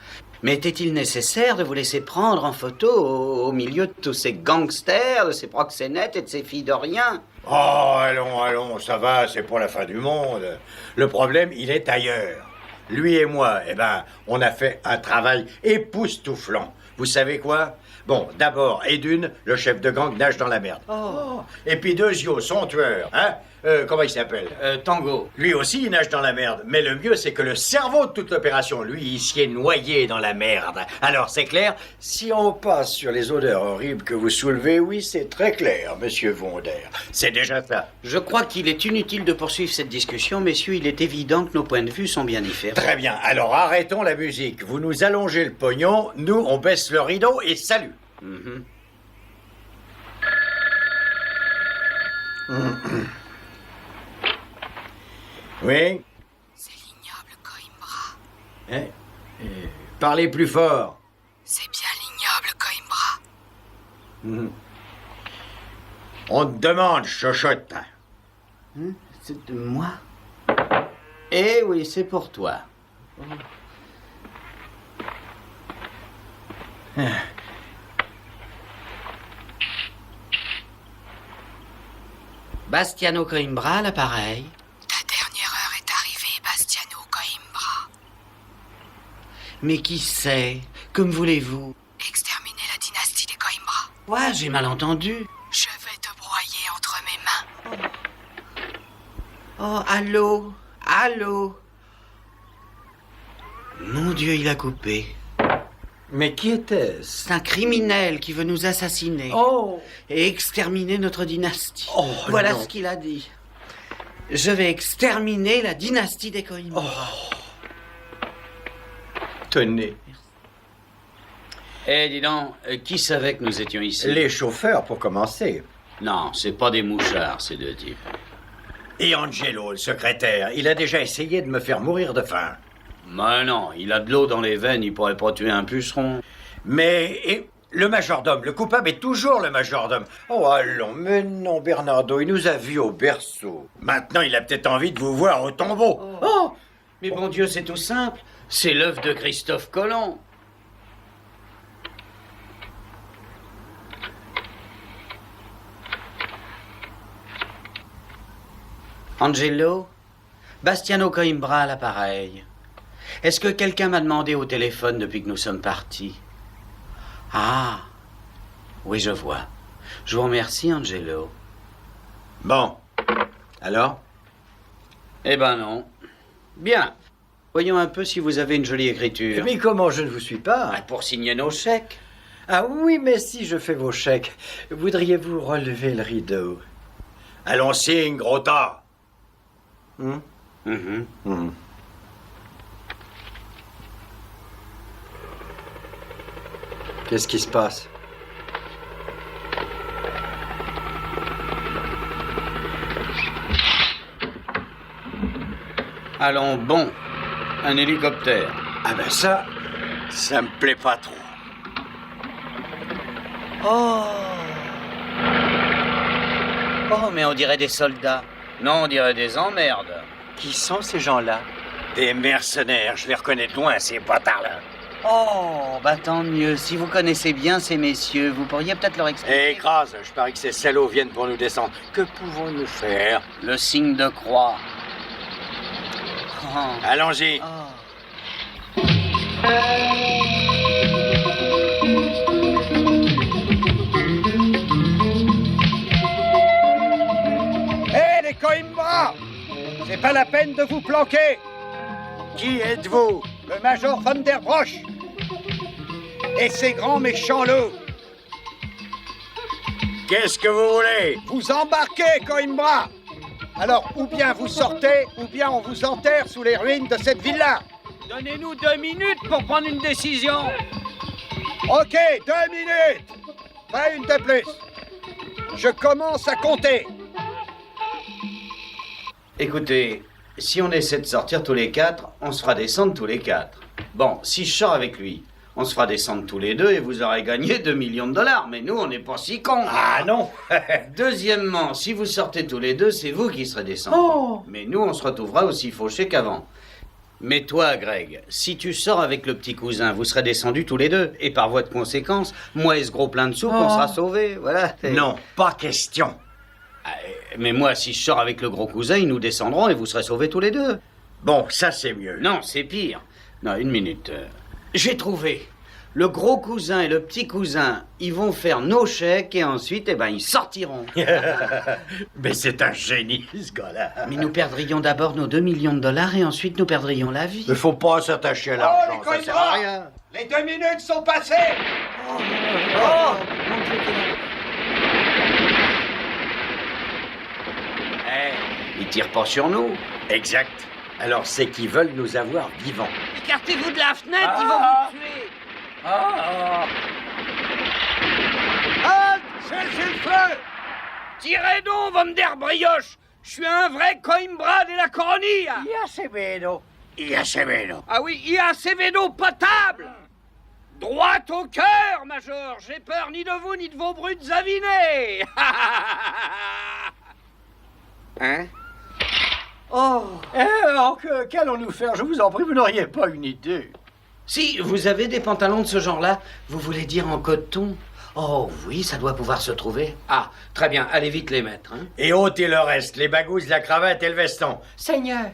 Mais était-il nécessaire de vous laisser prendre en photo au milieu de tous ces gangsters, de ces proxénètes et de ces filles de rien? Oh, allons, ça va, c'est pour la fin du monde. Le problème, il est ailleurs. Lui et moi, on a fait un travail époustouflant. Vous savez quoi? Bon, d'abord, Edune, le chef de gang, nage dans la merde. Et puis Dezio, son tueur, hein? Comment il s'appelle? Tango. Lui aussi, il nage dans la merde. Mais le mieux, c'est que le cerveau de toute l'opération, lui, il s'y est noyé dans la merde. Alors, c'est clair? Si on passe sur les odeurs horribles que vous soulevez, oui, c'est très clair, monsieur Vonder. C'est déjà ça. Je crois qu'il est inutile de poursuivre cette discussion, messieurs. Il est évident que nos points de vue sont bien différents. Très bien. Alors, arrêtons la musique. Vous nous allongez le pognon, nous, on baisse le rideau et salut. Oui? C'est l'ignoble Coimbra. Hein? Parlez plus fort. C'est bien l'ignoble Coimbra. On te demande, chochotte. C'est de moi? Eh oui, c'est pour toi. Bastiano Coimbra, à l'appareil. Ta dernière heure est arrivée, Bastiano Coimbra. Mais qui c'est? Que me voulez-vous? Exterminer la dynastie des Coimbra. Ouais, j'ai mal entendu. Je vais te broyer entre mes mains. Oh, allô? Allô? Mon Dieu, il a coupé. Mais qui était-ce? C'est un criminel qui veut nous assassiner. Oh! Et exterminer notre dynastie. Oh, voilà non. ce qu'il a dit. Je vais exterminer la dynastie des Coimbra. Tenez. Eh, dis donc, qui savait que nous étions ici? Les chauffeurs, pour commencer. Non, c'est pas des mouchards, ces deux types. Et Angelo, le secrétaire, il a déjà essayé de me faire mourir de faim. Mais non, il a de l'eau dans les veines, il pourrait pas tuer un puceron. Mais et le majordome, le coupable est toujours le majordome. Oh allons, mais non, Bernardo, il nous a vus au berceau. Maintenant, il a peut-être envie de vous voir au tombeau. Oh! Mais bon Dieu, c'est tout simple. C'est l'œuvre de Christophe Colomb. Angelo, Bastiano Coimbra à l'appareil. Est-ce que quelqu'un m'a demandé au téléphone depuis que nous sommes partis? Ah, oui, je vois. Je vous remercie, Angelo. Bon, alors? Eh ben non. Bien. Voyons un peu si vous avez une jolie écriture. Mais comment je ne vous suis pas? Pour signer nos chèques. Ah oui, mais si je fais vos chèques, voudriez-vous relever le rideau? Allons, signe, gros tas. Qu'est-ce qui se passe? Allons, bon. Un hélicoptère. Ah ben ça me plaît pas trop. Oh! Oh, mais on dirait des soldats. Non, on dirait des emmerdes. Qui sont ces gens-là? Des mercenaires, je les reconnais de loin, ces bâtards-là. Oh, bah tant mieux. Si vous connaissez bien ces messieurs, vous pourriez peut-être leur expliquer. Eh, écrase, je parie que ces salauds viennent pour nous descendre. Que pouvons-nous faire? Le signe de croix. Oh. Allons-y. Hé, les Coimbra! C'est pas la peine de vous planquer! Qui êtes-vous? Le major Van der Brosch! Et ces grands méchants loups! Qu'est-ce que vous voulez? Vous embarquez, Coimbra! Alors, ou bien vous sortez, ou bien on vous enterre sous les ruines de cette villa! Donnez-nous 2 minutes pour prendre une décision. Ok, 2 minutes! Pas une de plus! Je commence à compter! Écoutez, si on essaie de sortir tous les 4, on se fera descendre tous les 4. Bon, si je sors avec lui, on se fera descendre tous les 2 et vous aurez gagné 2 millions de dollars. Mais nous, on n'est pas si cons. Ah non. Deuxièmement, si vous sortez tous les 2, c'est vous qui serez descendus. Oh. Mais nous, on se retrouvera aussi fauchés qu'avant. Mais toi, Greg, si tu sors avec le petit cousin, vous serez descendus tous les 2. Et par voie de conséquence, moi et ce gros plein de soupe, on sera sauvés. Voilà. Non, pas question. Mais moi, si je sors avec le gros cousin, ils nous descendront et vous serez sauvés tous les 2. Bon, ça c'est mieux. Non, c'est pire. Non, une minute. J'ai trouvé. Le gros cousin et le petit cousin, ils vont faire nos chèques et ensuite, eh ben, ils sortiront. Mais c'est un génie, ce gars-là. Mais nous perdrions d'abord nos 2 millions de dollars et ensuite nous perdrions la vie. Il faut pas s'attacher à l'argent, ça sert à rien. Les 2 minutes sont passées. Ils tirent pas sur nous. Exact. Alors c'est qu'ils veulent nous avoir vivants. Écartez-vous de la fenêtre, ils vont vous tuer. Halt! Cessez le feu! Tirez donc, Van der Brioche. Je suis un vrai Coimbra de la Coronia. Y Acevedo. Ah oui, il y a Acevedo potable. Droit au cœur, Major. J'ai peur ni de vous ni de vos brutes avinées. Hein? Oh! Alors qu'allons-nous faire? Je vous en prie, vous n'auriez pas une idée. Si vous avez des pantalons de ce genre-là, vous voulez dire en coton? Oh oui, ça doit pouvoir se trouver. Ah, très bien, allez vite les mettre. Hein. Et ôtez le reste, les bagouses, la cravate et le veston. Seigneur!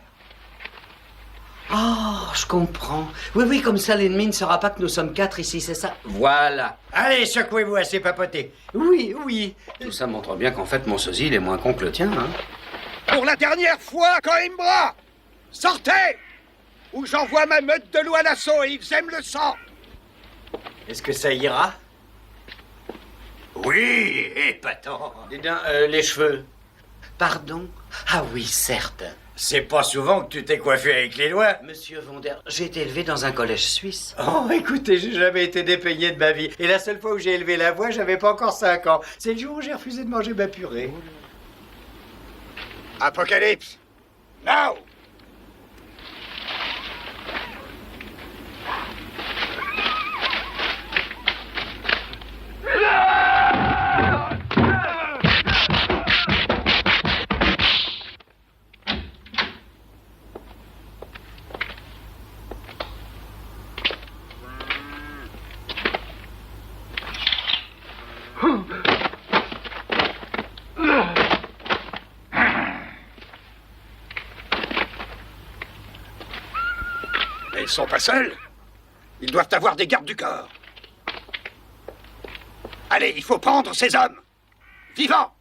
Oh, je comprends. Oui, oui, comme ça l'ennemi ne saura pas que nous sommes 4 ici, c'est ça? Voilà. Allez, secouez-vous assez papoté. Oui, oui. Tout ça montre bien qu'en fait, mon sosie, il est moins con que le tien, hein. Pour la dernière fois, Coimbra! Sortez! Ou j'envoie ma meute de loup à l'assaut et ils aiment le sang! Est-ce que ça ira? Oui, épatant. Dis donc, les cheveux. Pardon? Ah oui, certes. C'est pas souvent que tu t'es coiffé avec les doigts. Monsieur Vonder, j'ai été élevé dans un collège suisse. Oh, écoutez, j'ai jamais été dépeigné de ma vie. Et la seule fois où j'ai élevé la voix, j'avais pas encore 5 ans. C'est le jour où j'ai refusé de manger ma purée. Apocalypse! Now! Mais ils sont pas seuls. Ils doivent avoir des gardes du corps. Allez, il faut prendre ces hommes. Vivants.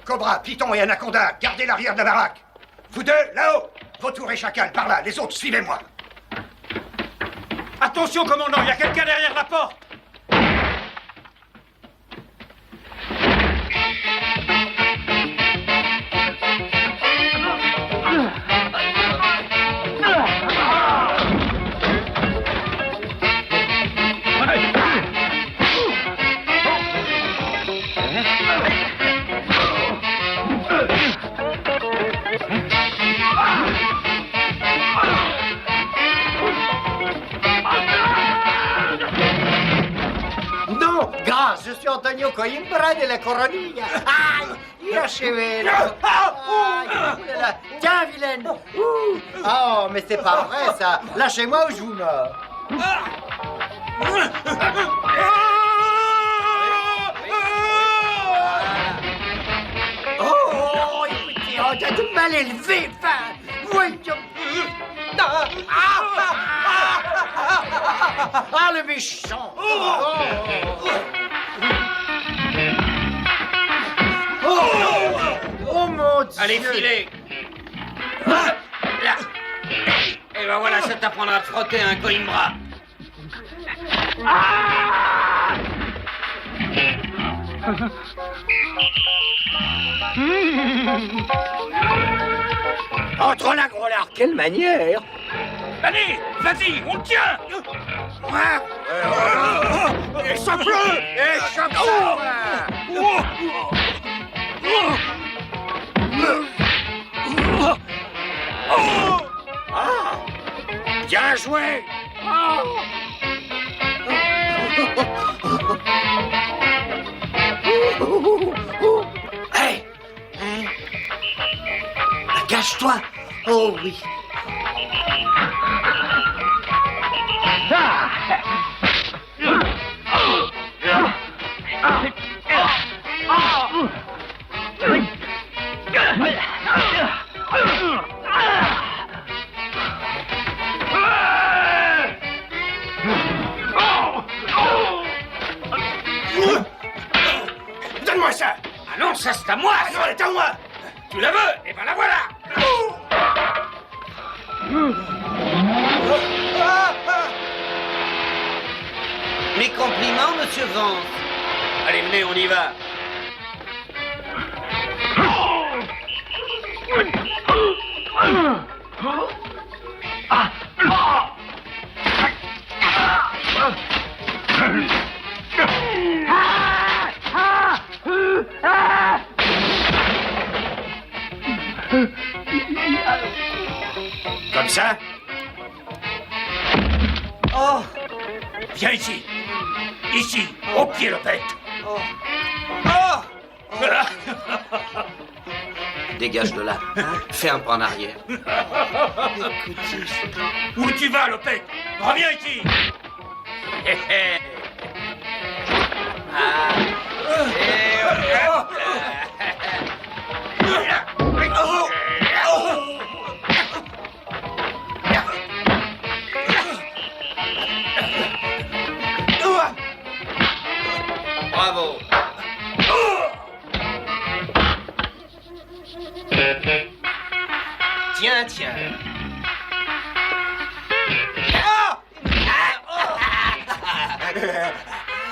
Cobra, Python et Anaconda, gardez l'arrière de la baraque. Vous deux, là-haut. Vautour et Chacal, par là. Les autres, suivez-moi. Attention, commandant, il y a quelqu'un derrière la porte. Non, grâce, je suis Antonio Coimbra de la Coronia. Aïe, Acevedo. Aïe, tiens, vilaine. Oh, mais c'est pas vrai, ça. Lâchez-moi ou je vous mords. Oh, écoutez, on a du mal élevé, enfin. Voyons. Ah, le méchant. Oh mon Dieu. Allez, filez. Là. Et ben voilà, ça t'apprendra à frotter un Coimbra. Entre la gros lard, quelle manière! Allez, vas-y, on le tient. Échappe-le! Échappe-le! Bien joué! Hey! Cache-toi! Oh oui! Tu la veux? Eh ben la voilà! Mes compliments, monsieur Vance. Allez, venez, on y va. Comme ça? Oh! Viens ici. Ici, au pied, le bête. Oh! Dégage de là. Fais un pas en arrière. Où tu vas, Lopette? Reviens ici. Bravo. Tiens, tiens.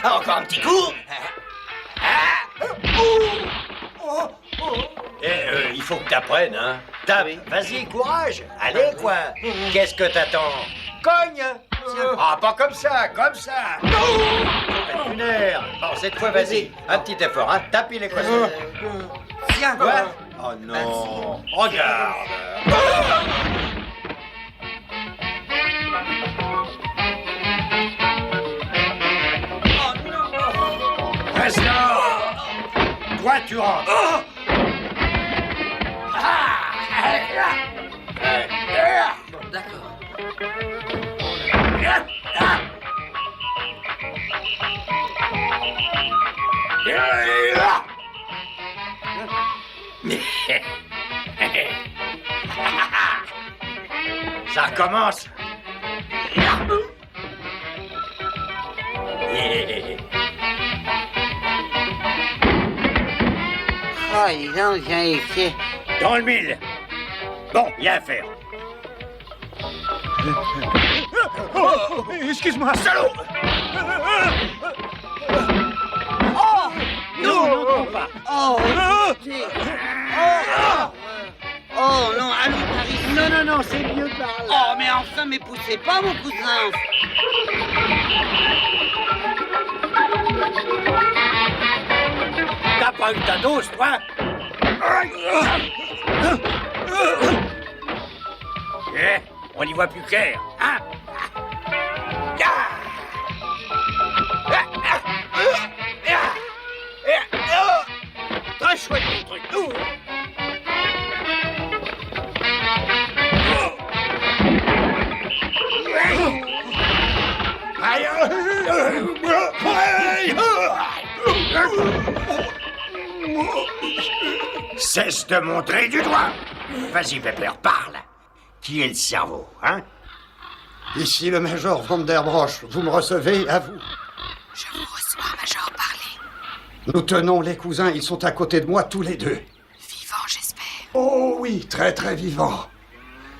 Encore un petit coup. Il faut que t'apprennes, hein. Tape, vas-y, courage. Allez, quoi. Qu'est-ce que t'attends? Cogne. Ah, pas comme ça, comme ça. Une heure. Bon, cette fois, vas-y. Un petit effort, hein. Tape, il est quoi? Tiens, Quoi? Oh non. Regarde. Reste là. Toi, tu rentres. Ça recommence. Oh, dis donc, viens ici. Dans le mille. Bon, y a à faire. Excuse-moi. Salaud! Oh! Non, non, pas. Oh! Oh non, allons par ici. Non, non, c'est mieux par là. Oh, mais enfin, mais poussez pas, mon cousin. T'as pas eu ta dose, toi? On n'y voit plus clair, hein? Très chouette ton truc. Cesse de montrer du doigt. Vas-y, Pepper, parle. Qui est le cerveau, hein? Ici le Major Vanderbrosch. Vous me recevez, à vous. Je vous reçois, Major, parlez. Nous tenons les cousins, ils sont à côté de moi tous les deux. Vivant, j'espère. Oh oui, très très vivants.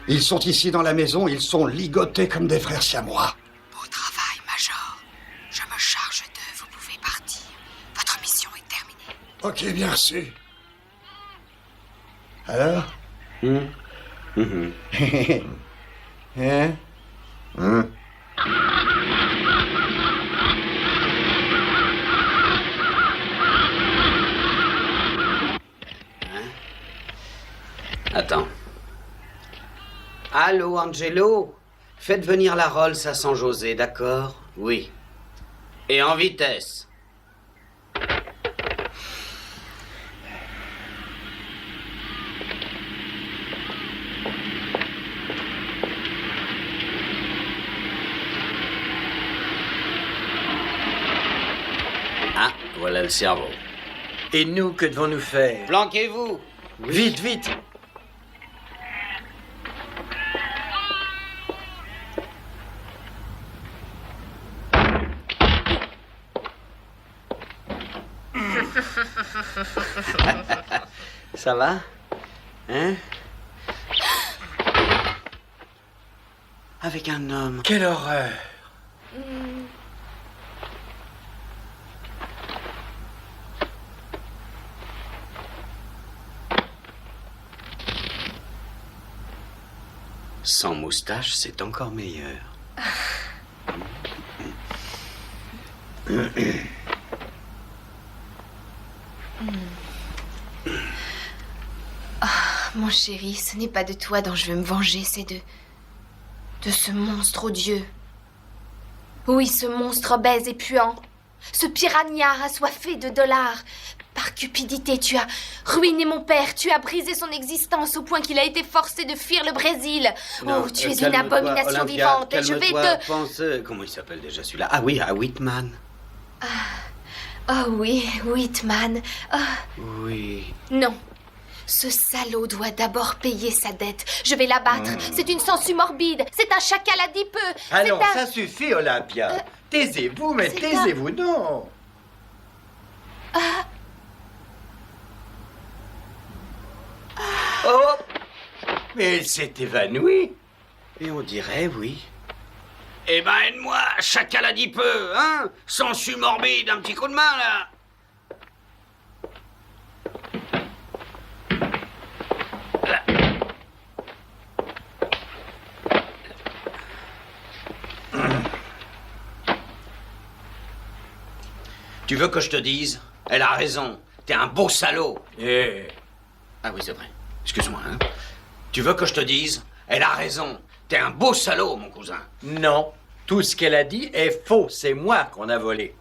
Ils sont ici dans la maison, ils sont ligotés comme des frères siamois. Beau travail, Major. Je me charge d'eux, vous pouvez partir. Votre mission est terminée. Ok, bien reçu. Alors? Hein? Attends. Allô, Angelo? Faites venir la Rolls à San José, d'accord? Oui. Et en vitesse. Ah, voilà le cerveau. Et nous, que devons-nous faire? Planquez-vous. Vite, vite. Ça va? Hein? Avec un homme. Quelle horreur! Sans moustache, c'est encore meilleur. Mon chéri, ce n'est pas de toi dont je veux me venger, c'est de ce monstre odieux. Oui, ce monstre obèse et puant. Ce piranha assoiffé de dollars. Par cupidité, tu as ruiné mon père, tu as brisé son existence au point qu'il a été forcé de fuir le Brésil. Non, oh, tu es une calme-toi, abomination Olympia, vivante et je vais calme-toi, te... pense... Comment il s'appelle déjà celui-là? Ah oui, à Whitman. Oh oui, Whitman. Oh. Oui. Non. Ce salaud doit d'abord payer sa dette. Je vais l'abattre. C'est une sangsue morbide. C'est un chacal adipeux. Allons, C'est un... ça suffit, Olympia. Taisez-vous, mais c'est taisez-vous, non. Oh! Mais elle s'est évanouie. Et on dirait, oui. Eh ben, aide-moi, chacal adipeux, hein? Sangsue morbide, un petit coup de main, là. Tu veux que je te dise? Elle a raison. T'es un beau salaud. Ah oui, c'est vrai. Excuse-moi, hein. Tu veux que je te dise? Elle a raison. T'es un beau salaud, mon cousin. Non, tout ce qu'elle a dit est faux. C'est moi qu'on a volé.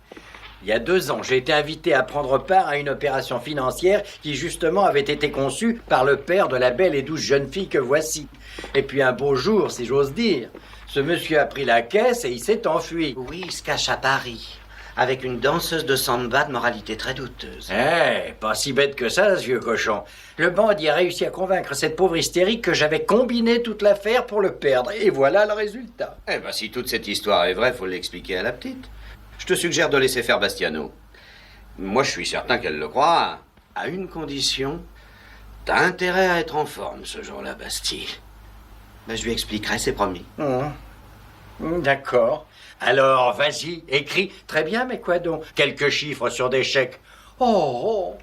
Il y a 2 ans, j'ai été invité à prendre part à une opération financière qui, justement, avait été conçue par le père de la belle et douce jeune fille que voici. Et puis un beau jour, si j'ose dire, ce monsieur a pris la caisse et il s'est enfui. Oui, il se cache à Paris. Avec une danseuse de samba de moralité très douteuse. Eh, pas si bête que ça, ce vieux cochon. Le bandit a réussi à convaincre cette pauvre hystérique que j'avais combiné toute l'affaire pour le perdre. Et voilà le résultat. Eh ben, si toute cette histoire est vraie, faut l'expliquer à la petite. Je te suggère de laisser faire Bastiano. Moi, je suis certain qu'elle le croit, à une condition. T'as intérêt à être en forme ce jour-là, Bastille. Ben, je lui expliquerai, c'est promis. D'accord. Alors, vas-y, écris. Très bien, mais quoi donc? Quelques chiffres sur des chèques. Oh,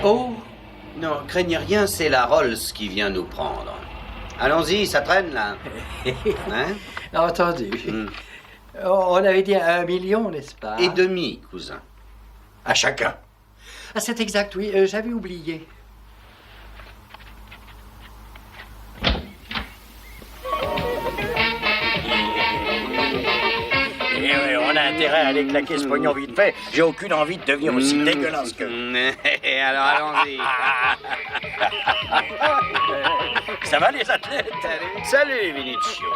Oh! Non, craignez rien, c'est la Rolls qui vient nous prendre. Allons-y, ça traîne, là. Hein? Entendu. On avait dit 1 million, n'est-ce pas? Et demi, cousin. À chacun. Ah, c'est exact, oui. J'avais oublié. Eh oui, on a intérêt à aller claquer ce pognon vite fait. J'ai aucune envie de devenir aussi dégueulasse que... Alors, allons-y. Ça va, les athlètes? Salut, Vinicio.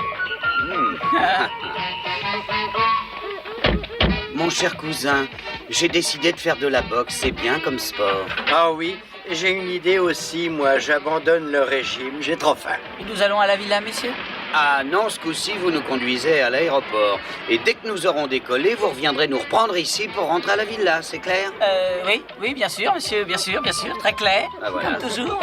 Mon cher cousin, j'ai décidé de faire de la boxe. C'est bien comme sport. Ah oui, j'ai une idée aussi, moi. J'abandonne le régime. J'ai trop faim. Nous allons à la villa, messieurs? Ah non, ce coup-ci, vous nous conduisez à l'aéroport. Et dès que nous aurons décollé, vous reviendrez nous reprendre ici pour rentrer à la villa, c'est clair? Oui, bien sûr, monsieur, bien sûr, très clair. Ah, voilà. Comme toujours.